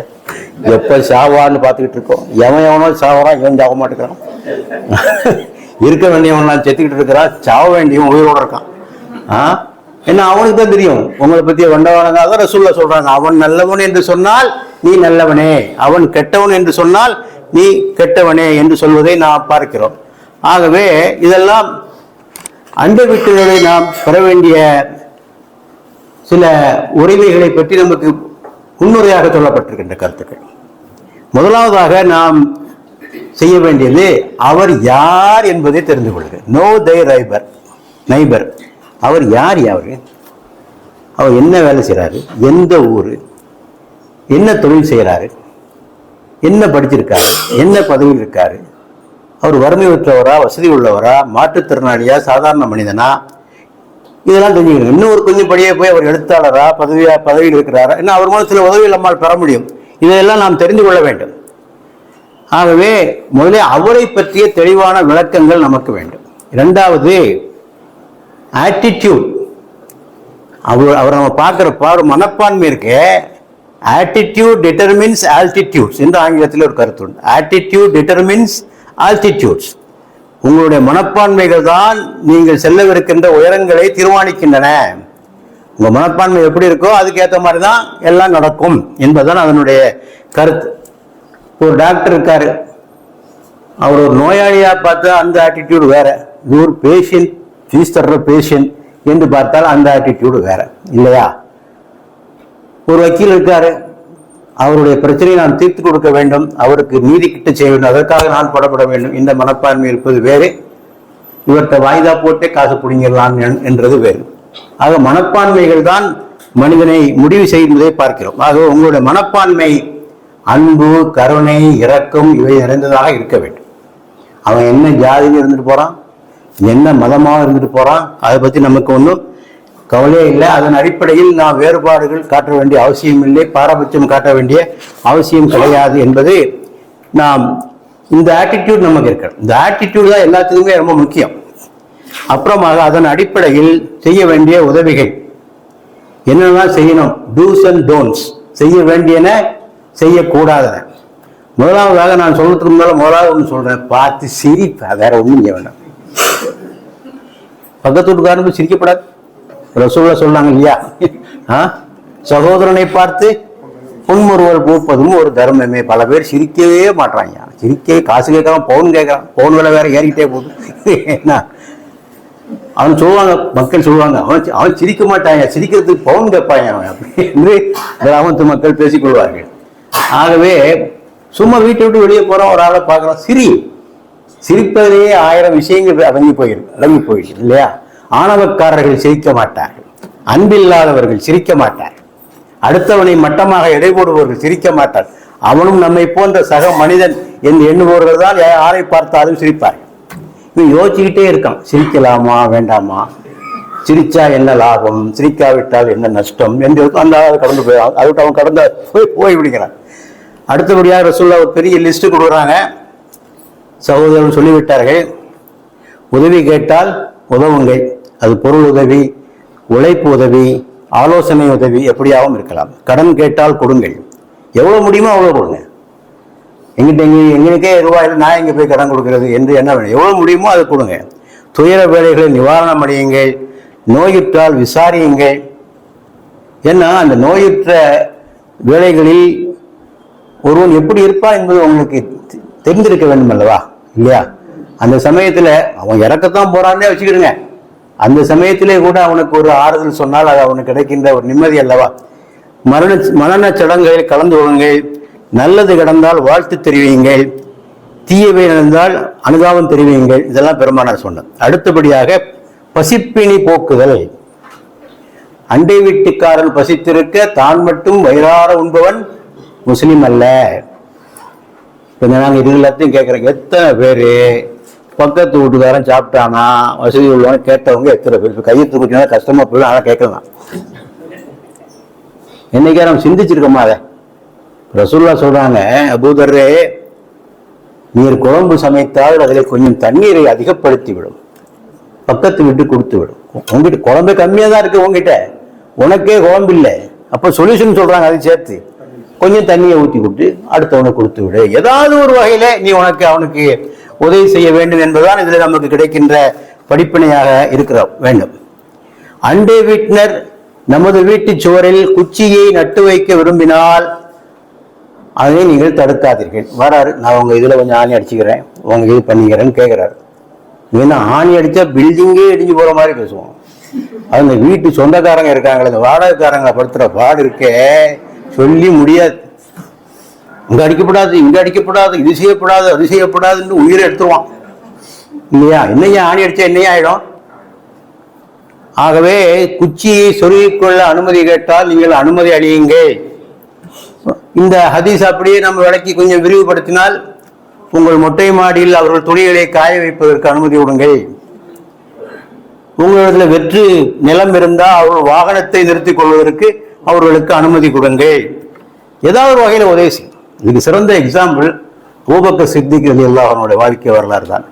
எப்ப சாவான்னு பார்த்துக்கிட்டு இருக்கோம். எவனோ சாவறான், இவன் சாவ மாட்டேங்கிறான். இருக்க வேண்டியவன் செத்துக்கிட்டு இருக்கிறான், சாவ வேண்டியவன் உயிரோட இருக்கான். என்ன அவனுக்கு தான் தெரியும் உங்களை பத்தி வண்டவானதாக ரசூலுல்லாஹ் சொல்றாங்க. அவன் நல்லவன் என்று சொன்னால் நீ நல்லவனே, அவன் கெட்டவன் என்று சொன்னால் நீ கெட்டவனே என்று சொல்வதை நாம் பார்க்கிறோம். ஆகவே இதெல்லாம் அண்டை வீட்டுகளை நாம் பெற வேண்டிய சில உரிமைகளை பற்றி நமக்கு முன்னுரையாக சொல்லப்பட்டிருக்கின்ற கருத்துக்கள். முதலாவதாக நாம் செய்ய வேண்டியது அவர் யார் என்பதை தெரிந்து கொள்க. நோ தை நைபர். அவர் யார்? அவர் என்ன வேலை செய்கிறாரு, எந்த ஊர், என்ன தொழில் செய்கிறாரு, என்ன படிச்சிருக்காரு, என்ன பதவியில் இருக்காரு, அவர் வறுமை உற்றவரா, வசதி உள்ளவரா, மாற்றுத்திறனாளியா, சாதாரண மனிதனா, இதெல்லாம் தெரிஞ்சுக்கணும். இன்னும் ஒரு கொஞ்சம் படியே போய் அவர் எழுத்தாளரா, பதவியில் இருக்கிறாரா, இன்னும் அவர் மூலம் சில உதவி நம்மால் பெற முடியும். இதையெல்லாம் நாம் தெரிந்து கொள்ள வேண்டும். ஆகவே முதலில் அவரை பற்றிய தெளிவான விளக்கங்கள் நமக்கு வேண்டும். இரண்டாவது ஆட்டிடியூட். அவர் நம்ம பார்க்குற மனப்பான்மை இருக்கு. ஆட்டிடியூட் டிட்டர்மின்ஸ் ஆல்டிடியூட்ஸ் என்று ஆங்கிலத்தில் ஒரு கருத்து உண்டு. Attitude determines altitudes. உங்களுடைய மனப்பான்மைகள் தான் நீங்கள் செல்லவிருக்கின்ற உயரங்களை தீர்மானிக்கின்றன. உங்கள் மனப்பான்மை எப்படி இருக்கோ அதுக்கேற்ற மாதிரி தான் எல்லாம் நடக்கும் என்பதுதான் அதனுடைய கருத்து. ஒரு டாக்டர் இருக்காரு, அவர் ஒரு நோயாளியாக பார்த்தா அந்த ஆட்டிடியூடு வேற. இது ஒரு பேஷண்ட், ஃபீஸ் தர்ற பேஷண்ட் என்று பார்த்தால் அந்த ஆட்டிடியூடு வேற இல்லையா? ஒரு வக்கீல் இருக்காரு, அவருடைய பிரச்சனையை நான் தீர்த்து கொடுக்க வேண்டும், அவருக்கு நீதி கிட்ட செய்ய வேண்டும், அதற்காக நான் படப்பட வேண்டும். இந்த மனப்பான்மை இருப்பது வேறு. இவர்கிட்ட வாய்தா போட்டே காசு பிடிங்கிடலாம் என்றது வேறு. ஆக மனப்பான்மைகள் தான் மனிதனை முடிவு செய்வதை பார்க்கிறோம். ஆக உங்களுடைய மனப்பான்மை அன்பு, கருணை, இரக்கம் இவை நிறைந்ததாக இருக்க வேண்டும். அவன் என்ன ஜாதியில் இருந்துட்டு போறான், என்ன மதமாக இருந்துட்டு போறான், அதை பற்றி நமக்கு ஒன்றும் கவலையே இல்லை. அதன் அடிப்படையில் நாம் வேறுபாடுகள் காட்ட வேண்டிய அவசியம் இல்லை, பாரபட்சம் காட்ட வேண்டிய அவசியம் கிடையாது என்பது நாம் இந்த ஆட்டிடியூட் நமக்கு இருக்கிறது. இந்த ஆட்டிடியூட் தான் எல்லாத்துக்குமே ரொம்ப முக்கியம். அப்புறமாக அதன் அடிப்படையில் செய்ய வேண்டிய உதவிகள் என்னெல்லாம் செய்யணும், டூஸ் அண்ட் டோன்ட்ஸ், செய்ய வேண்டியன செய்யக்கூடாதன. முதலாவதாக நான் சொல்றதுக்கு முன்னால முதலாவது ஒன்று சொல்றேன், பார்த்து சிரிப்பா, வேற ஒன்றும் செய்ய வேண்டாம். பக்கத்து வீட்டுக்காரனுக்கு சிரிக்கப்படாது. ரசூலுல்லாஹ் சொன்னாங்க இல்லையா, சகோதரனை பார்த்து புன்முறுவல் பூப்பதும் ஒரு தர்மமே. பல பேர் சிரிக்கவே மாட்டாங்க, சிரிக்கவே காசு கேட்கறான், பவுன் கேட்கறான், பவுன் விலை வேற ஏறிக்கிட்டே போகுது. என்ன அவன் சொல்லுவாங்க, மக்கள் சொல்லுவாங்க, அவன் சிரிக்க மாட்டாங்க, சிரிக்கிறதுக்கு பவுன் கேட்பாங்க அவன் அப்படி என்று கிராமத்து மக்கள் பேசிக்கொள்வார்கள். ஆகவே சும்மா வீட்டை விட்டு வெளியே போறோம், ஒரு ஆளை பார்க்கலாம், சிரிப்பதிலேயே 1000 விஷயங்கள் அடங்கி போயிடுது இல்லையா? ஆணவக்காரர்கள் சிரிக்க மாட்டார்கள், அன்பில்லாதவர்கள் சிரிக்க மாட்டார்கள், அடுத்தவனை மட்டமாக எடை போடுபவர்கள் சிரிக்க மாட்டார். அவனும் நம்மை போன்ற சக மனிதன் என்று எண்ணுபவர்கள் தான் யாரை பார்த்தாலும் சிரிப்பார்கள். இவன் யோசிச்சுக்கிட்டே இருக்கான், சிரிக்கலாமா வேண்டாமா, சிரிச்சா என்ன லாபம், சிரிக்காவிட்டால் என்ன நஷ்டம் என்று அந்த கடந்து போய் அதுக்கு அவன் கடந்து போய் விடுகிறான். அடுத்தபடியாக ரசூலுல்லாஹ் ஒரு பெரிய லிஸ்ட் கொடுக்குறாங்க. சகோதரர்கள் சொல்லிவிட்டார்கள், உதவி கேட்டால் உதவுங்கள். அது பொருள் உதவி, உழைப்பு உதவி, ஆலோசனை உதவி எப்படியாகவும் இருக்கலாம். கடன் கேட்டால் கொடுங்கள், எவ்வளோ முடியுமோ அவ்வளோ கொடுங்க. எங்களுக்கே ரூபாயில் நான் எங்கே போய் கடன் கொடுக்கிறது என்று என்ன வேணும், எவ்வளோ முடியுமோ அதை கொடுங்க. துயர வேலைகளை நிவாரணம் அடையுங்கள், நோயுற்றால் விசாரியுங்கள். ஏன்னா அந்த நோயுற்ற வேலைகளில் ஒருவன் எப்படி இருப்பான் என்பது உங்களுக்கு தெரிந்திருக்க வேண்டும் அல்லவா, இல்லையா? அந்த சமயத்தில் அவன் இறக்கத்தான் போறான்னே வச்சுக்கிடுங்க, அந்த சமயத்திலே கூட அவனுக்கு ஒரு ஆறுதல் சொன்னால் அது அவனுக்கு கிடைக்கின்ற ஒரு நிம்மதி அல்லவா. மரண சடங்குகளில் கலந்து கொள்ளுங்கள், நல்லது கிடந்தால் வாழ்த்து தெரிவியுங்கள், தீயவை நடந்தால் அனுதாபம் தெரிவியுங்கள். இதெல்லாம் பெருமானார் சொன்னார். அடுத்தபடியாக பசிப்பினி போக்குதல். அண்டை வீட்டுக்காரன் பசித்திருக்க தான் மட்டும் வயிறார உண்பவன் முஸ்லிம் அல்ல. நாங்கள் இது எல்லாத்தையும் கேட்குறோம், எத்தனை பேர் பக்கத்து வீட்டுக்காரன் சாப்பிட்டானா, வசதி உள்ளவன கேட்டவங்க எத்தனை பேர்? இப்போ கையை தூக்கினா கஷ்டமா போயிடும், ஆனால் கேட்கலாம். என்னைக்கா நம்ம சிந்திச்சிருக்கோமா அதை? ரசூலுல்லாஹ் சொல்றாங்க, அபூதர்ரே, நீர் குழம்பு சமைத்தால் அதில் கொஞ்சம் தண்ணீரை அதிகப்படுத்தி விடும், பக்கத்து விட்டு கொடுத்து விடும். உங்ககிட்ட குழம்பு கம்மியாக தான் இருக்கு, உங்ககிட்ட உனக்கே குழம்பு இல்லை, அப்போ சொல்யூஷன் சொல்றாங்க, அதை சேர்த்து கொஞ்சம் தண்ணியை ஊற்றி கொடுத்து அடுத்தவனுக்கு கொடுத்து விடு. ஏதாவது ஒரு வகையில நீ அவனுக்கு உதவி செய்ய வேண்டும் என்பதுதான் இதில் நமக்கு கிடைக்கின்ற படிப்பினையாக இருக்கிற வேண்டும். அண்டை வீட்டினர் நமது வீட்டு சுவரில் குச்சியை நட்டு வைக்க விரும்பினால் அதை நீங்கள் தடுக்காதீர்கள். வராரு, நான் உங்க இதுல கொஞ்சம் ஆணி அடிச்சுக்கிறேன், உங்க இது பண்ணிக்கிறேன்னு கேட்கிறாரு. ஏன்னா ஆணி அடிச்சா பில்டிங்கே இடிஞ்சு போற மாதிரி பேசுவோம். அந்த வீட்டு சொந்தக்காரங்க இருக்காங்களே, இந்த வாடகைக்காரங்களை படுத்துற பாடு இருக்கே, சொல்லி முடியாது. அங்க அடிக்கப்படாது, இங்க அடிக்கப்படாது, இது செய்யப்படாது, அது செய்யப்படாதுன்னு உயிரை எடுத்துருவான் இல்லையா? என்னையா ஆணி அடிச்சா என்னையா ஆயிடும்? ஆகவே குச்சியை சொருகிக்கொள்ள அனுமதி கேட்டால் நீங்கள் அனுமதி அளியுங்க. இந்த ஹதீஸ் அப்படியே நம்ம விளக்கி கொஞ்சம் விரிவுபடுத்தினால், உங்கள் மொட்டை மாடியில் அவர்கள் துணிகளை காய வைப்பதற்கு அனுமதி கொடுங்கள். உங்களிடத்தில் வெற்று நிலம் இருந்தால் அவர்கள் வாகனத்தை நிறுத்திக் கொள்வதற்கு அவர்களுக்கு அனுமதி கொடுங்கள். ஏதாவது ஒரு வகையில் உதவி செய்யும். இதுக்கு சிறந்த எக்ஸாம்பிள் அபூபக்கர் சித்திக் ரலியல்லாஹு அன்ஹுடைய வாழ்க்கை வரலாறு தான்.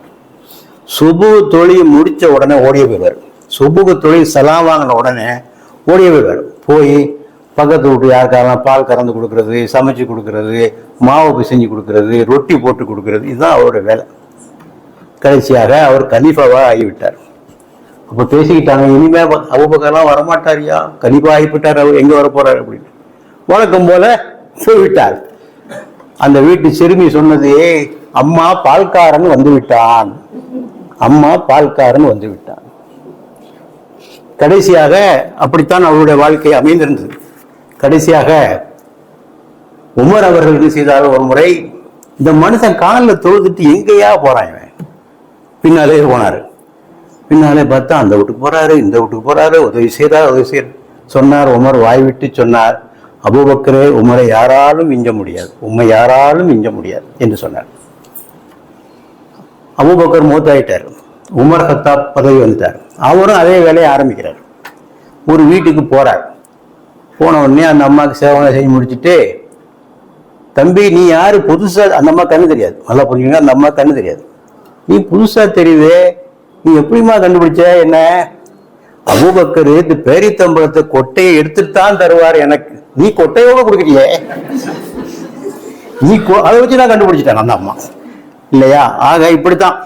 சுபு தொழில் முடிச்ச உடனே ஓடிய போயிடுவார். சுபுக்கு தொழில் சலாம் வாங்கின உடனே ஓடிய போயிடுவார். போய் பக்கத்து வீட்டு யாருக்காரெல்லாம் பால் கறந்து கொடுக்கறது, சமைச்சு கொடுக்கறது, மாவு பிசைஞ்சு கொடுக்கறது, ரொட்டி போட்டு கொடுக்கறது, இதுதான் அவருடைய வேலை. கடைசியாக அவர் கலீஃபாவாக ஆகிவிட்டார். அப்போ பேசிக்கிட்டாங்க, இனிமே அபூபக்கர்லாம் வரமாட்டாரியா, கலீஃபா ஆகிவிட்டார், அவர் எங்கே வர போறாரு அப்படின்னு. வழக்கம் போல போய்விட்டார். அந்த வீட்டு சிறுமி சொன்னது, அம்மா பால்காரன் வந்து விட்டான், அம்மா பால்காரன் வந்து விட்டான். கடைசியாக அப்படித்தான் அவருடைய வாழ்க்கை அமைந்திருந்தது. கடைசியாக உமர் அவர்கள் என்ன செய்தார், ஒரு முறை இந்த மனுஷன் காலில் தொழுதுட்டு எங்கேயா போறான், பின்னாலே போனாரு. பின்னாலே பார்த்தா அந்த வீட்டுக்கு போறாரு, இந்த வீட்டுக்கு போறாரு, உதவி செய்யறாரு சொன்னார். உமர் வாய் விட்டு சொன்னார், அபூபக்கரே, உமரை யாராலும் விஞ்ச முடியாது, உம்மை யாராலும் விஞ்ச முடியாது என்று சொன்னார். அபூபக்கர் மூத்தாயிட்டார். உமர் கத்தாப் பதவி வந்துட்டார். அவரும் அதே வேலையை ஆரம்பிக்கிறார். ஒரு வீட்டுக்கு போறார். போன உடனே அந்த அம்மாவுக்கு சேவனை செஞ்சு முடிச்சுட்டு, தம்பி நீ யாரு புதுசா, அந்த அம்மா கண்ணு தெரியாது, நல்லா புரிஞ்சுங்க, அந்த அம்மா கண்ணு தெரியாது, நீ புதுசா தெரியுது, நீ எப்படிமா கண்டுபிடிச்ச என்ன? அபூபக்கர் இந்த பேரித்தம்பளத்தை கொட்டையை எடுத்துட்டு தான் தருவார் எனக்கு, நீ கொட்டையோட கொடுக்குறியே, நீ அதை வச்சு நான் கண்டுபிடிச்சிட்டேன் அந்த அம்மா இல்லையா? ஆக இப்படித்தான்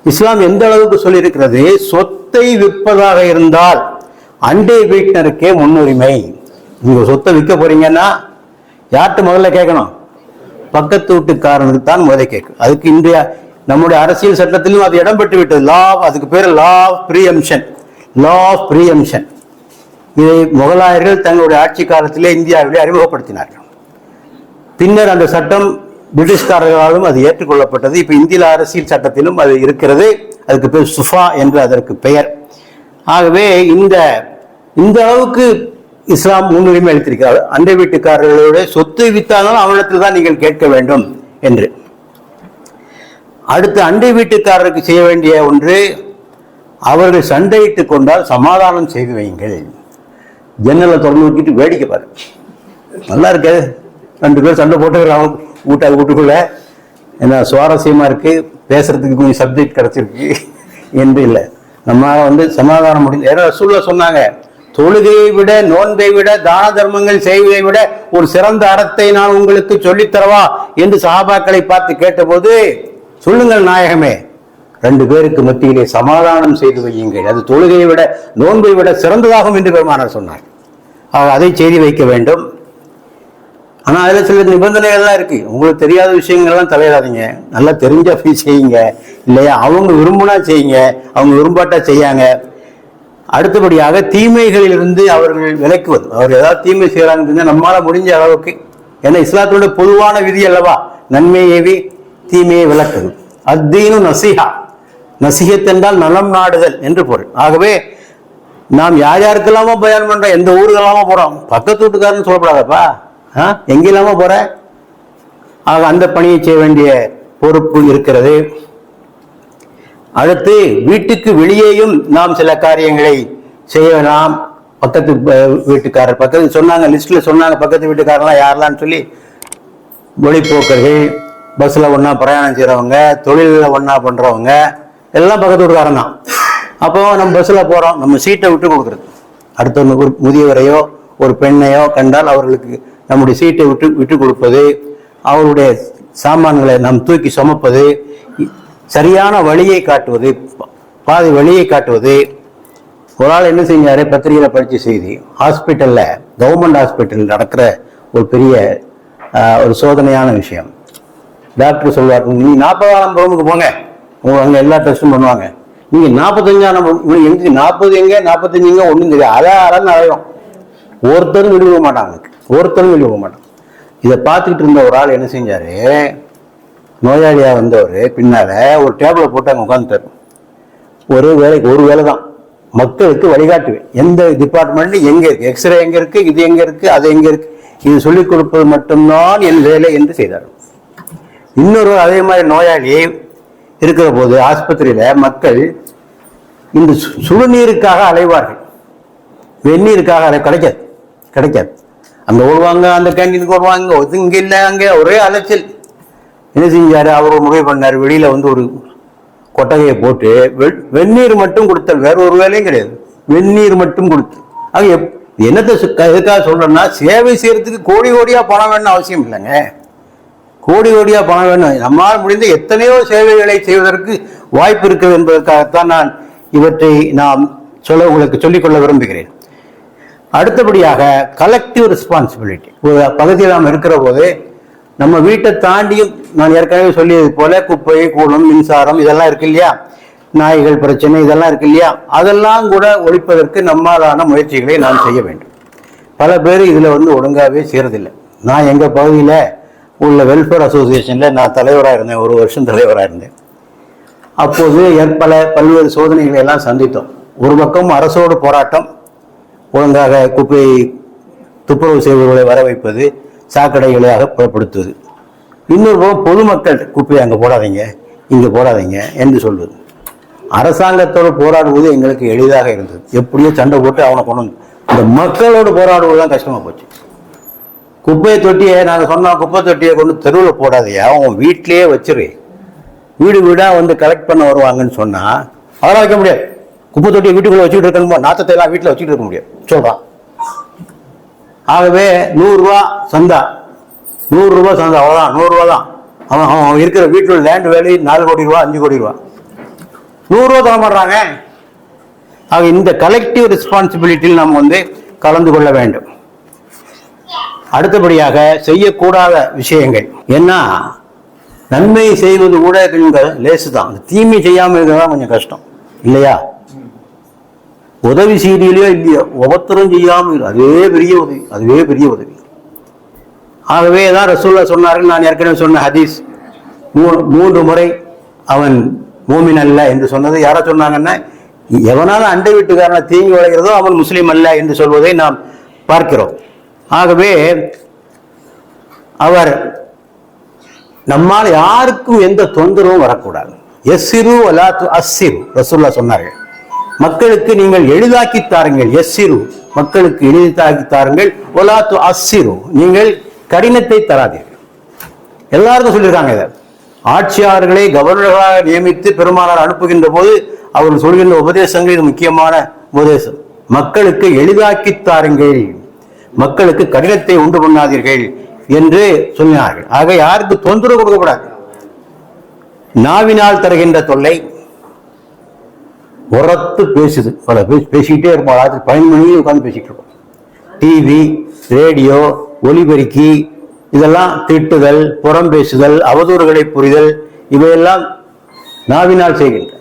இஸ்லாம் எந்த அளவுக்கு சொல்லி இருக்கிறது, சொத்தை விற்பதாக இருந்தால் அண்டை வீட்டினருக்கே முன்னுரிமை. நீங்க சொத்தை விற்க போறீங்கன்னா யார்கிட்ட முதல்ல கேட்கணும்? பக்கத்து வீட்டுக்காரனுக்கு தான் முதல்ல கேட்கும். அதுக்கு இந்திய நம்முடைய அரசியல் சட்டத்திலும் அது இடம் பெற்று விட்டது. லா, அதுக்கு பேர் law of preemption. Law of preemption. இதை முகலாயர்கள் தங்களுடைய ஆட்சி காலத்திலே இந்தியாவிலே அறிமுகப்படுத்தினார்கள். பின்னர் அந்த சட்டம் பிரிட்டிஷ்காரர்களாலும் அது ஏற்றுக்கொள்ளப்பட்டது. இப்ப இந்திய அரசியல் சட்டத்திலும் அது இருக்கிறது. அதுக்கு பேர் சுஃபா என்று அதற்கு பெயர். ஆகவே இந்த அளவுக்கு இஸ்லாம் முன்னுரிமை அளித்திருக்கிறார். அண்டை வீட்டுக்காரர்களுடைய சொத்து வித்தாலும் அவனிடத்தில் தான் நீங்கள் கேட்க வேண்டும் என்று. அடுத்து அண்டை வீட்டுக்காரருக்கு செய்ய வேண்டிய ஒன்று, அவர்கள் சண்டையிட்டுக் கொண்டால் சமாதானம் செய்து வையுங்கள். ஜன்னலை திறந்து வச்சுட்டு வேடிக்கை பாரு, நல்லா இருக்கு, 2 பேர் சண்டை போட்டுக்கிறாங்க வீட்டுக்குள்ள, என்ன சுவாரஸ்யமா இருக்கு, பேசுறதுக்கு கொஞ்சம் சப்ஜெக்ட் கிடைச்சிருக்கு என்று இல்லை. நம்ம சமாதானம் முடிஞ்சு. ஏன்னா ரசூலுல்லாஹ் சொன்னாங்க, தொழுகையை விட, நோன்பை விட, தான தர்மங்கள் செய்வதை விட ஒரு சிறந்த அறத்தை நான் உங்களுக்கு சொல்லித்தரவா என்று சஹாபாக்களை பார்த்து கேட்டபோது, சொல்லுங்கள் நாயகமே, 2 பேருக்கு மத்தியிலே சமாதானம் செய்து வையுங்கள், அது தொழுகையை விட, நோன்பை விட சிறந்ததாகும் என்று பெருமானார் சொன்னார். அதை செய்து வைக்க வேண்டும். ஆனா அதுல சில நிபந்தனைகள்லாம் இருக்கு. உங்களுக்கு தெரியாத விஷயங்கள்லாம் தலையிடாதீங்க, நல்லா தெரிஞ்ச போய் செய்யுங்க இல்லையா? அவங்க விரும்புனா செய்யுங்க, அவங்க விரும்பாட்டா செய்யாங்க. அடுத்தபடியாக தீமைகளிலிருந்து அவர்கள் விலக்குவது. அவர் ஏதாவது தீமை செய்யறாங்க நம்மளால முடிஞ்ச அளவுக்கு, ஏன்னா இஸ்லாத்தோட பொதுவான விதி அல்லவா, நன்மை ஏவி தீமையை விளக்குது. அத்தீனு நசிஹா, நசிஹத் என்றால் நலம் நாடுதல் என்று பொருள். ஆகவே நாம் யார் யாருக்கெல்லாமோ பயன் பண்றோம், எந்த ஊருக்கெல்லாமோ போறோம், பக்கத்து வீட்டுக்காரன்னு சொல்லப்படாதப்பா, எங்கெல்லாமோ போற. ஆக அந்த பணியை செய்ய வேண்டிய பொறுப்பு இருக்கிறது. அடுத்து வீட்டுக்கு வெளியேயும் நாம் சில காரியங்களை செய்யலாம். பக்கத்து வீட்டுக்காரர், பக்கத்து சொன்னாங்க லிஸ்ட்ல சொன்னாங்க, பக்கத்து வீட்டுக்காரெல்லாம் யாரெல்லாம் சொல்லி, ஒளிப்போக்கர்கள், பஸ்ல ஒன்னா பிரயாணம் செய்யறவங்க, தொழிலில் ஒன்னா பண்றவங்க எல்லாம் பக்கத்து வீட்டுக்காரன் தான். அப்போ நம்ம பஸ்ல போறோம், நம்ம சீட்டை விட்டு கொடுக்குறது. அடுத்த ஒரு முதியவரையோ ஒரு பெண்ணையோ கண்டால் அவர்களுக்கு நம்முடைய சீட்டை விட்டு கொடுப்பது, அவருடைய சாமான்களை நாம் தூக்கி சுமப்பது, சரியான வழியை காட்டுவது, பாதி வழியை காட்டுவது. ஒரு ஆள் என்ன செஞ்சாரு, பத்திரிகையில படிச்ச செய்தி, ஹாஸ்பிட்டல்ல, கவர்மெண்ட் ஹாஸ்பிட்டல் நடக்கிற ஒரு பெரிய ஒரு சோதனையான விஷயம். டாக்டர் சொல்வார், நீ 40ஆம் ரூமுக்கு போங்க, அங்க எல்லா டெஸ்டும் பண்ணுவாங்க, நீங்க 45ஆம் 40 எங்க 45 எங்க ஒண்ணும் தெரியாது, அதான் அலையும், ஒருத்தரும் விடுவிக்க மாட்டாங்க. ஒருத்தரும் வெளியே போக மாட்டான். இதை பார்த்துக்கிட்டு இருந்த ஒரு ஆள் என்ன செஞ்சாரு, நோயாளியா வந்தவர் பின்னால ஒரு டேபிளை போட்டு அங்கே உட்காந்துட்டாரு. ஒரு வேலை தான், மக்களுக்கு வழிகாட்டுவேன். எந்த டிபார்ட்மெண்ட் எங்க இருக்கு, எக்ஸ்ரே எங்க இருக்கு, இது எங்க இருக்கு, அது எங்க இருக்கு, இது சொல்லிக் கொடுப்பது மட்டும்தான் என் வேலை என்று செய்தார். இன்னொரு அதே மாதிரி நோயாளி இருக்கிற போது ஆஸ்பத்திரியில மக்கள் இந்த சுடுநீருக்காக அலைவார்கள், வெந்நீருக்காக கிடைக்காது. அந்த ஓடுவாங்க, அந்த கேண்டீனுக்கு வருவாங்க, இங்க இல்லை அங்கே ஒரே அலைச்சல். என்ன செஞ்சாரு, அவர் முடிவு பண்ணார், வெளியில வந்து ஒரு கொட்டகையை போட்டு வெந்நீர் மட்டும் கொடுத்தல், வேற ஒரு வேலையும் கிடையாது, வெந்நீர் மட்டும் கொடுத்து. அங்க என்னத்தை எதுக்காக சொல்றேன்னா, சேவை செய்யறதுக்கு கோடி கோடியா பணம் வேணும்னு அவசியம் இல்லைங்க. கோடி கோடியா பணம் வேணும், நம்மால் முடிந்த எத்தனையோ சேவைகளை செய்வதற்கு வாய்ப்பு இருக்கிறது என்பதற்காகத்தான் நான் இவற்றை நாம் உங்களுக்கு சொல்லிக்கொள்ள விரும்புகிறேன். அடுத்தபடியாக கலெக்டிவ் ரெஸ்பான்சிபிலிட்டி. ஒரு பகுதியில் நாம் இருக்கிற போது நம்ம வீட்டை தாண்டியும், நான் ஏற்கனவே சொல்லியது போல குப்பை, கூலம், மின்சாரம் இதெல்லாம் இருக்கு இல்லையா, நாய்கள் பிரச்சனை இதெல்லாம் இருக்கு இல்லையா, அதெல்லாம் கூட ஒழிப்பதற்கு நம்மாலான முயற்சிகளை நாம் செய்ய வேண்டும். பல பேர் இதில் வந்து ஒழுங்காகவே செய்யறதில்லை. நான் எங்கள் பகுதியில் உள்ள வெல்ஃபேர் அசோசியேஷனில் நான் தலைவராக இருந்தேன், ஒரு வருஷம் தலைவராக இருந்தேன். அப்போது பல்வேறு சோதனைகளை எல்லாம் சந்தித்தோம். ஒரு பக்கம் அரசோடு போராட்டம், ஒழுங்காக குப்பையை துப்புரவு செய்வர்களை வர வைப்பது, சாக்கடைகளாக புறப்படுத்துவது. இன்னொரு பக்கம் பொதுமக்கள் குப்பையை அங்கே போடாதீங்க, இங்கே போடாதீங்க என்று சொல்வது. அரசாங்கத்தோடு போராடுவது எங்களுக்கு எளிதாக இருந்தது, எப்படியோ சண்டை போட்டு அவனை கொண்டு வந்து. இந்த மக்களோடு போராடுவது தான் கஷ்டமாக போச்சு. குப்பையை தொட்டியை நாங்கள் சொன்னோம், குப்பை தொட்டியை கொண்டு தெருவில் போடாதையா, அவன் வீட்டிலேயே வச்சிரு, வீடு வீடாக வந்து கலெக்ட் பண்ண வருவாங்கன்னு சொன்னால் அதெல்லாம் வைக்க முடியாது. குப்பை தொட்டியை வீட்டுக்குள்ளே வச்சுக்கிட்டு இருக்கணுமோ, நாற்றத்தை எல்லாம் வீட்டில் வச்சுக்கிட்டு இருக்க முடியாது சொல்கிறான். ஆகவே 100 ரூபா சந்தா, 100 ரூபா சந்தா, அவ்வளோதான், 100 ரூபா தான். அவன் இருக்கிற வீட்டில் லேண்ட் வேல்யூ 4 கோடி ரூபா, 5 கோடி ரூபா, 100 ரூபா தர மாட்டாங்க. ஆக இந்த கலெக்டிவ் ரெஸ்பான்சிபிலிட்டியில் நாம் வந்து கலந்து கொள்ள வேண்டும். அடுத்தபடியாக செய்யக்கூடாத விஷயங்கள் என்ன, நன்மை செய்வது கூட லேசு தான், தீமை செய்யாமல் இருக்கிறதா கொஞ்சம் கஷ்டம் இல்லையா. உதவி செய்தியிலையோ இல்லையோ ஒவ்வொருத்தரும் செய்யாமல், அதுவே பெரிய உதவி. ஆகவே தான் ரசூல்லா சொன்னார்கள், நான் ஏற்கனவே சொன்ன ஹதீஸ், 3 முறை அவன் மூமின் அல்ல என்று சொன்னது யாரா சொன்னாங்கன்னா, எவனால அண்டை வீட்டுக்காரன தீங்கி விளைகிறதோ அவன் முஸ்லீம் அல்ல என்று சொல்வதை நாம் பார்க்கிறோம். ஆகவே அவர் நம்மால் யாருக்கும் எந்த தொந்தரவும் வரக்கூடாது. எஸ்ஸிரு வலா துஅஸ்ஸிரு ரசூலுல்லாஹ் சொன்னார்கள், மக்களுக்கு நீங்கள் எளிதாக்கி தாருங்கள். எஸ்ஸிரு, மக்களுக்கு எளிதாக்கி தாருங்கள். வலா துஅஸ்ஸிரு, நீங்கள் கடினத்தை தராதீர்கள். எல்லாருக்கும் சொல்லியிருக்காங்க இதை. ஆட்சியாளர்களை கவர்னர்களாக நியமித்து பெருமானார் அனுப்புகின்ற போது அவர்கள் சொல்கின்ற உபதேசங்கள் இது முக்கியமான உபதேசம். மக்களுக்கு எளிதாக்கி தாருங்கள், மக்களுக்கு கடினத்தை உண்டு பண்ணாதீர்கள் என்று சொன்னார்கள். ஆக யாருக்கு தொந்தரவு கொடுக்கக்கூடாது. நாவினால் தருகின்ற தொல்லை, உரத்து பேசுது, பல பேசிக்கிட்டே இருப்போம், ராத்திரி 12 மணிக்கு உட்காந்து பேசிக்கிட்டு இருப்போம். டிவி, ரேடியோ, ஒலிபெருக்கி, இதெல்லாம் திட்டுதல், புறம் பேசுதல், அவதூறுகளை புரிதல், இவையெல்லாம் நாவினால் செய்கின்ற.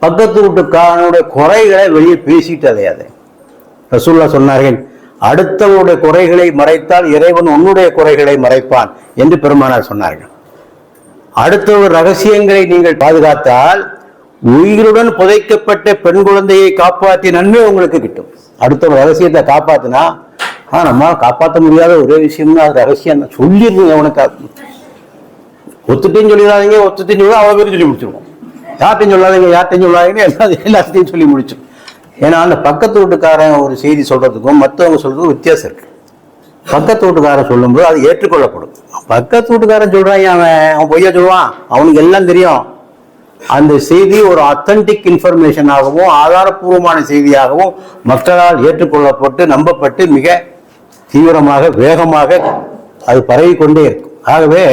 பக்கத்து வீட்டுக்காரனுடைய குறைகளை வெளியே பேசிட்டு அதையாதே. ரசூலுல்லாஹ் சொன்னார்கள், அடுத்தவருடைய குறைகளை மறைத்தால் இறைவன் உன்னுடைய குறைகளை மறைப்பான் என்று பெருமானார் சொன்னார்கள். அடுத்தவர் ரகசியங்களை நீங்கள் பாதுகாத்தால் உயிருடன் புதைக்கப்பட்ட பெண் குழந்தையை காப்பாற்றிய நன்மை உங்களுக்கு கிட்டும். அடுத்தவர் ரகசியத்தை காப்பாத்தினா, நம்மளால காப்பாற்ற முடியாத ஒரே விஷயம்னா அது ரகசியம் தான், சொல்லிடுங்க. அவனுக்கு ஒத்துட்டையும் சொல்லிடாதீங்க, ஒத்துட்டையும் சொல்லி அவ்வளோ பேரும் சொல்லி முடிச்சிருவோம். யார்ட்டையும் சொல்லாதீங்க எல்லாத்தையும் சொல்லி முடிச்சிடும். ஏன்னா அந்த பக்கத்து வீட்டுக்காரன் ஒரு செய்தி சொல்றதுக்கும் மற்றவங்க சொல்றதுக்கும் வித்தியாசம் இருக்கு. பக்கத்து வீட்டுக்காரன் சொல்லும்போது அது ஏற்றுக்கொள்ளப்படும். பக்கத்து வீட்டுக்காரன் சொல்றான், அவன் பொய்யா சொல்லுவான், அவனுக்கு எல்லாம் தெரியும். அந்த செய்தி ஒரு அத்தன்டிக் இன்ஃபர்மேஷனாகவும் ஆதாரப்பூர்வமான செய்தியாகவும் மக்களால் ஏற்றுக்கொள்ளப்பட்டு நம்பப்பட்டு மிக தீவிரமாக வேகமாக அது பரவி கொண்டே இருக்கும். ஆகவே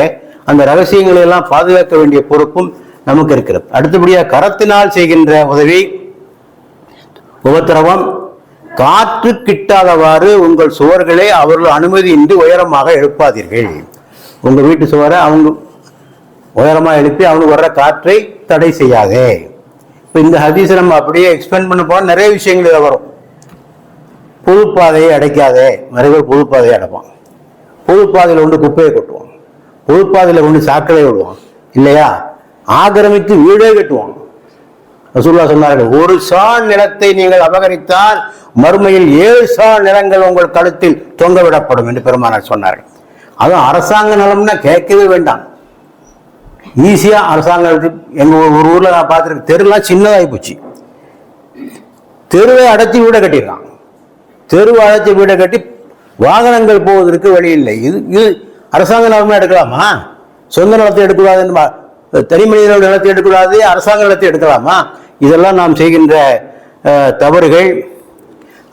அந்த ரகசியங்களை எல்லாம் பாதுகாக்க வேண்டிய பொறுப்பும் நமக்கு இருக்கிறது. அடுத்தபடியாக கரத்தினால் செய்கின்ற உதவி, உபத்திரவம், காற்று கிட்டாதவாறு உங்கள் சுவர்களை அவர்கள் அனுமதியின்றி உயரமாக எழுப்பாதீர்கள். உங்க வீட்டு சுவரை அவங்க உயரமாக எழுப்பி அவனுக்கு வர்ற காற்றை தடை செய்யாதே. இப்போ இந்த ஹதீஸை நம்ம அப்படியே எக்ஸ்பிளைன் பண்ண போனால் நிறைய விஷயங்கள் இதில் வரும். பொதுப்பாதையை அடைக்காதே, நிறைய பேர் பொதுப்பாதையை அடைப்பான். பொதுப்பாதையில் கொண்டு குப்பையை கொட்டுவான், பொதுப்பாதையில் கொண்டு சாக்கடை விடுவான், இல்லையா? ஆக்கிரமித்து வீடே கட்டுவான். ரசூலுல்லாஹ் சொன்னார்கள், ஒரு சான் நிலத்தை நீங்கள் அபகரித்தால் மறுமையில் 7 சான் நிலங்கள் உங்கள் கழுத்தில் தொங்க விடப்படும் என்று பெருமானார் சொன்னார்கள். அதுவும் அரசாங்க நிலம்னா கேட்கவே வேண்டாம், ஈஸியா அரசாங்கம். எங்க ஒரு ஊர்ல நான் பார்த்துருக்கேன், தெருலாம் சின்னதாகி போச்சு, தெருவை அடைச்சி வீடை கட்டிடுறான். தெருவை அடைச்சி வீடை கட்டி வாகனங்கள் போவதற்கு வழி இல்லை. இது அரசாங்க நிலமா எடுக்கலாமா? சொந்த நிலத்தை எடுக்கக்கூடாது, தனி மனிதர்கள் நிலத்தை எடுக்கக்கூடாது, அரசாங்க நிலத்தை எடுக்கலாமா? இதெல்லாம் நாம் செய்கின்ற தவறுகள்.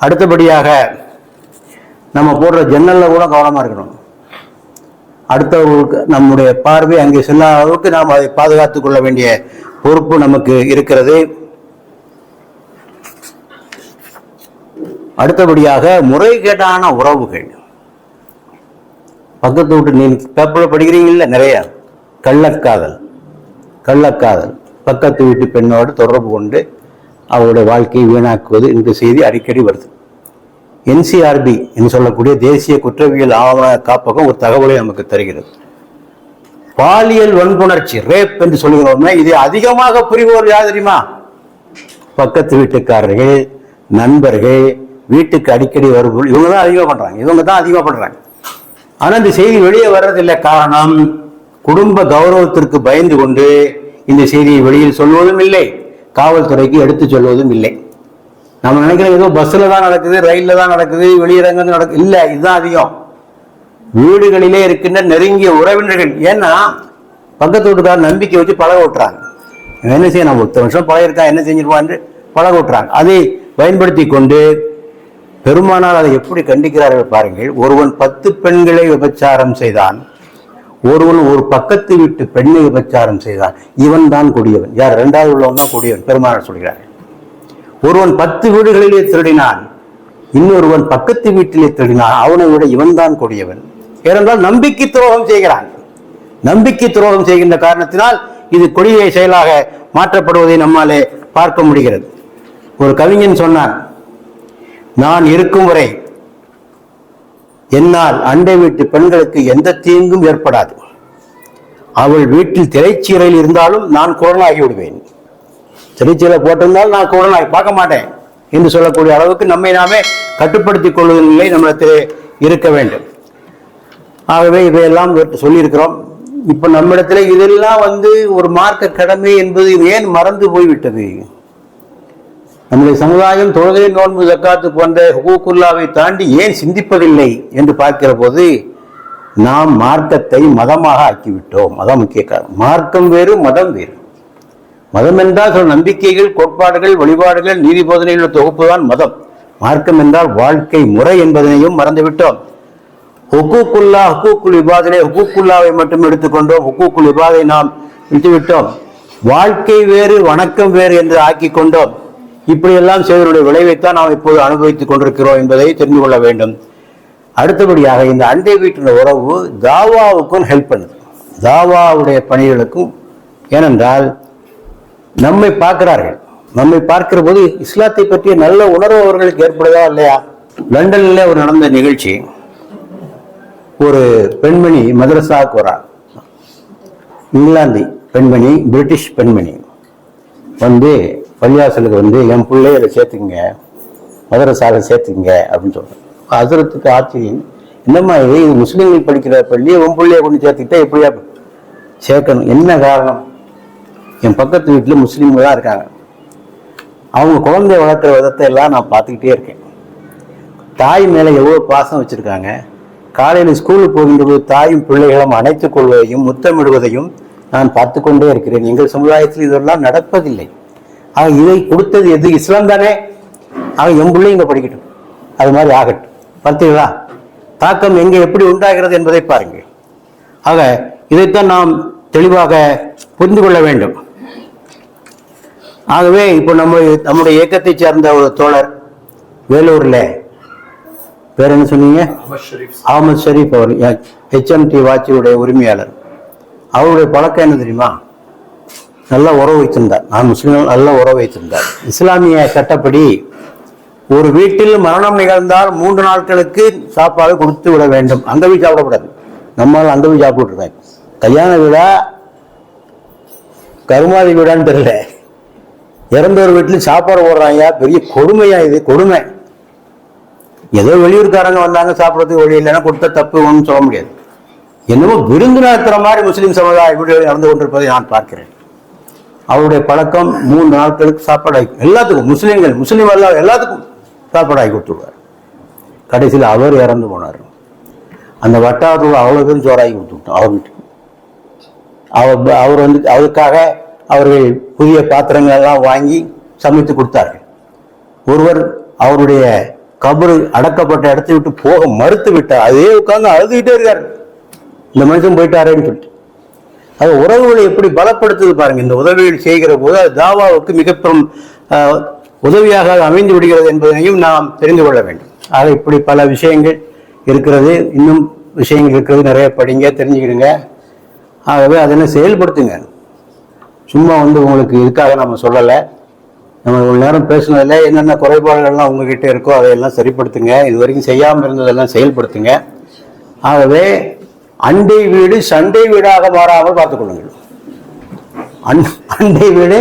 அடுத்தபடியாக நம்ம போடுற ஜன்னல்ல கூட கவனமா இருக்கணும். அடுத்தவர்களுக்கு நம்முடைய பார்வை அங்கே செல்லாத அளவுக்கு நாம் அதை பாதுகாத்துக் கொள்ள வேண்டிய பொறுப்பு நமக்கு இருக்கிறது. அடுத்தபடியாக முறைகேடான உறவுகள். பக்கத்து வீட்டு, நீ பேப்பரில் படிக்கிறீங்கல்ல நிறைய, கள்ளக்காதல். பக்கத்து வீட்டு பெண்ணோடு தொடர்பு கொண்டு அவருடைய வாழ்க்கையை வீணாக்குவது என்ற செய்தி அடிக்கடி வருது. NCRB என்று சொல்லக்கூடிய தேசிய குற்றவியல் ஆவண காப்பகம் ஒரு தகவலை நமக்கு தருகிறது. பாலியல் வன்புணர்ச்சி, ரேப் என்று சொல்லுகிறோமே, இதை அதிகமாக புரிவோர் யார் தெரியுமா? பக்கத்து வீட்டுக்காரர்கள், நண்பர்கள், வீட்டுக்கு அடிக்கடி வருபவர்கள், இவங்க தான் அதிகமாக பண்றாங்க. ஆனா இந்த செய்தி வெளியே வர்றதில்லை. காரணம், குடும்ப கௌரவத்திற்கு பயந்து கொண்டு இந்த செய்தியை வெளியில் சொல்வதும் இல்லை, காவல்துறைக்கு எடுத்து சொல்வதும் இல்லை. நம்ம நினைக்கிறோம் ஏதோ பஸ்ல தான் நடக்குது, ரயில்ல தான் நடக்குது, வெளியிடங்கள் நடக்குது. இல்ல, இதுதான் அதிகம். வீடுகளிலே இருக்கின்ற நெருங்கிய உறவினர்கள். ஏன்னா பக்கத்து வீட்டுக்கார நம்பிக்கை வச்சு பழக விட்டுறாங்க. என்ன செய்ய, நம்ம 10 வருஷம் பழகிருக்கான், என்ன செஞ்சிருவான்னு பழக விட்டுறாங்க. அதை பயன்படுத்தி கொண்டு பெருமானார் அதை எப்படி கண்டிக்கிறார்கள் பாருங்கள். ஒருவன் 10 பெண்களை விபச்சாரம் செய்தான், ஒருவன் ஒரு பக்கத்து வீட்டு பெண்ணை விபச்சாரம் செய்தான், இவன் தான் கொடியவன். யார்? 2வது உள்ளவன் தான் கொடியவன். பெருமானார் சொல்கிறார்கள். ஒருவன் 10 வீடுகளிலே திருடினான், இன்னொருவன் பக்கத்து வீட்டிலே திருடினான், அவனை விட இவன் தான் கொடியவன். ஏனென்றால் நம்பிக்கை துரோகம் செய்கிறான். நம்பிக்கை துரோகம் செய்கின்ற காரணத்தினால் இது கொடிய செயலாக மாற்றப்படுவதை நம்மாலே பார்க்க முடிகிறது. ஒரு கவிஞன் சொன்னான், நான் இருக்கும் வரை என்னால் அண்டை வீட்டு பெண்களுக்கு எந்த தீங்கும் ஏற்படாது, அவள் வீட்டில் திரைச்சீரையில் இருந்தாலும் நான் குரலாகி விடுவேன், திரைச்சீரை போட்டிருந்தாலும் நான் குரலாகி பார்க்க மாட்டேன் என்று சொல்லக்கூடிய அளவுக்கு நம்மை நாமே கட்டுப்படுத்திக் கொள்வதின் நிலை நம்மிடத்தில் இருக்க வேண்டும். ஆகவே இதையெல்லாம் சொல்லியிருக்கிறோம். இப்ப நம்மிடத்துல இதெல்லாம் ஒரு மார்க்க கடமை என்பது ஏன் மறந்து போய்விட்டது? நம்முடைய சமுதாயம் தொழுகை, நோன்பு, ஜக்காத்து போன்ற ஹுகூக்குல்லாவை தாண்டி ஏன் சிந்திப்பதில்லை என்று பார்க்கிற போது நாம் மார்க்கத்தை மதமாக ஆக்கிவிட்டோம். அதான் முக்கிய காரணம். மார்க்கம் வேறு, மதம் வேறு. மதம் என்றால் சில நம்பிக்கைகள், கோட்பாடுகள், வழிபாடுகள், நீதி போதனைகள் தொகுப்பு தான் மதம். மார்க்கம் என்றால் வாழ்க்கை முறை என்பதனையும் மறந்துவிட்டோம். ஹுகூக்குல்லா, ஹுகூக்குல் இபாதிலே ஹுகூக்குல்லாவை மட்டும் எடுத்துக்கொண்டோம், ஹுகூக்குல் இபாதை நாம் விட்டுவிட்டோம். வாழ்க்கை வேறு, வணக்கம் வேறு என்று ஆக்கி கொண்டோம். இப்படியெல்லாம் செய்வதனுடைய விளைவைத்தான் நாம் இப்போது அனுபவித்துக் கொண்டிருக்கிறோம் என்பதை தெரிந்து கொள்ள வேண்டும். அடுத்தபடியாக இந்த அண்டை வீட்டின் உறவு தாவாவுக்கும் ஹெல்ப் பண்ணுது, தாவாவுடைய பணிகளுக்கும். ஏனென்றால் நம்மை பார்க்கிறார்கள், நம்மை பார்க்கிற போது இஸ்லாத்தை பற்றிய நல்ல உணர்வு அவர்களுக்கு ஏற்படுதா இல்லையா? லண்டன்ல ஒரு நடந்த நிகழ்ச்சி, ஒரு பெண்மணி மதரசாவுக்கு வரா, இங்கிலாந்து பெண்மணி, பிரிட்டிஷ் பெண்மணி பள்ளியாசலுக்கு என் பிள்ளைய அதை சேர்த்துங்க, மதரசாவை சேர்த்துங்க அப்படின்னு சொல்றேன். ஹசரத்துக்கு ஆச்சரியம், என்னம்மா இது முஸ்லீம்கள் படிக்கிற பள்ளியை உன் பிள்ளைய கொண்டு சேர்த்துக்கிட்டா எப்படியா சேர்க்கணும்? என்ன காரணம்? என் பக்கத்து வீட்டில் முஸ்லீம்கள் தான் இருக்காங்க, அவங்க குழந்தை வளர்க்குற விதத்தை எல்லாம் நான் பார்த்துக்கிட்டே இருக்கேன். தாய் மேலே எவ்வளோ பாசம் வச்சுருக்காங்க. காலையில் ஸ்கூலுக்கு போகின்ற போது தாயும் பிள்ளைகளும் அணைத்துக் கொள்வதையும் முத்தமிடுவதையும் நான் பார்த்து கொண்டே இருக்கிறேன். எங்கள் சமுதாயத்தில் இதெல்லாம் நடப்பதில்லை. ஆக இதை கொடுத்தது எது? இஸ்லாம் தானே. ஆக என் பிள்ளை இங்கே படிக்கட்டும், அது மாதிரி ஆகட்டும். பார்த்தீங்களா தாக்கம் எங்கே எப்படி உண்டாகிறது என்பதை பாருங்கள். ஆக இதைத்தான் நாம் தெளிவாக புரிந்து கொள்ள வேண்டும். ஆகவே இப்போ நம்முடைய இயக்கத்தை சேர்ந்த ஒரு தோழர் வேலூர்ல, பேர் என்ன சொன்னீங்க? அகமது ஷரீப் அவர், HMT வாட்சியுடைய உரிமையாளர். அவருடைய பழக்கம் என்ன தெரியுமா? நல்ல உறவு வைத்திருந்தார். நான் முஸ்லீம்கள் நல்ல உறவு வைத்திருந்தார். இஸ்லாமிய சட்டப்படி ஒரு வீட்டில் மரணம் நிகழ்ந்தால் 3 நாட்களுக்கு சாப்பாடு கொடுத்து விட வேண்டும். அங்கே போய் சாப்பிடக்கூடாது. நம்மளால் அங்கே போய் சாப்பிட்டுருக்காங்க. கல்யாண வீடா கருமாதி வீடான்னு தெரியல, இறந்த ஒரு வீட்டில் சாப்பாடு போடுறாங்க. பெரிய கொடுமையா இது, கொடுமை. ஏதோ வெளியூர்காரங்க வந்தாங்க சாப்பிட்றதுக்கு வழி இல்லைன்னா கொடுத்த தப்பு ஒன்றும் சொல்ல முடியாது. என்னமோ விருந்து நடத்துற மாதிரி முஸ்லீம் சமுதாய வீடுகளில் நடந்து கொண்டிருப்பதை நான் பார்க்கிறேன். அவருடைய பழக்கம் 3 நாட்களுக்கு சாப்பாடு எல்லாத்துக்கும், முஸ்லீம் அல்ல எல்லாத்துக்கும் சாப்பாடாகி கொடுத்துருவார். கடைசியில் அவர் இறந்து போனார். அந்த வட்டாரத்தில் அவ்வளோ பேரும் சோறாகி கொடுத்துட்டோம் அவர் வீட்டுக்கு. அவர் வந்து அவருக்காக அவர்கள் புதிய பாத்திரங்கள் எல்லாம் வாங்கி சமைத்து கொடுத்தார்கள். ஒருவர் அவருடைய கபரு அடக்கப்பட்ட இடத்தை விட்டு போக மறுத்து விட்டார். அதே உட்கார்ந்து அழுதுகிட்டே இருக்காரு, இந்த மனுஷன் போயிட்டாரேன்னு சொல்லிட்டு. அது உறவுகளை எப்படி பலப்படுத்துது பாருங்க. இந்த உதவிகள் செய்கிற போது அது தாவாவுக்கு மிக பெரும் உதவியாக அமைந்து விடுகிறது என்பதனையும் நாம் தெரிந்து கொள்ள வேண்டும். ஆக இப்படி பல விஷயங்கள் இருக்கிறது, இன்னும் விஷயங்கள் இருக்கிறது. நிறைய படிங்க, தெரிஞ்சுக்கிடுங்க. ஆகவே அதெல்லாம் செயல்படுத்துங்க. சும்மா வந்து உங்களுக்கு இதுக்காக நம்ம சொல்லலை. நம்ம இவ்வளோ நேரம் பேசுனதில் என்னென்ன குறைபாடுகள்லாம் உங்ககிட்ட இருக்கோ அதையெல்லாம் சரிப்படுத்துங்க. இது வரைக்கும் செய்யாமல் இருந்ததெல்லாம் செயல்படுத்துங்க. ஆகவே அண்டை வீடு சண்டை வீடாக மாறாமல் பார்த்துக்கொள்ளுங்கள். அண்டை வீடு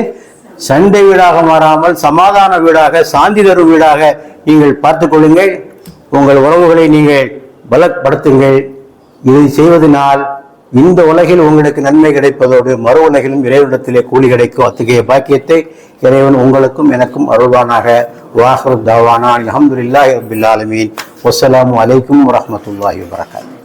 சண்டை வீடாக மாறாமல் சமாதான வீடாக, சாந்தி தரும் வீடாக நீங்கள் பார்த்துக் கொள்ளுங்கள். உங்கள் உறவுகளை நீங்கள் பலப்படுத்துங்கள். இதை செய்வதனால் இந்த உலகில் உங்களுக்கு நன்மை கிடைப்பதோடு மறு உலகிலும் இறைவனிடத்திலே கூலி கிடைக்கும். அத்தகைய பாக்கியத்தை இறைவன் உங்களுக்கும் எனக்கும் அருள்வானாக. வாஹிரு தாவானா அல்ஹம்துலில்லாஹி ரப்பில் ஆலமீன். வஸ்ஸலாமு அலைக்கும் வரஹ்மத்துல்லாஹி வபரகாத்துஹு.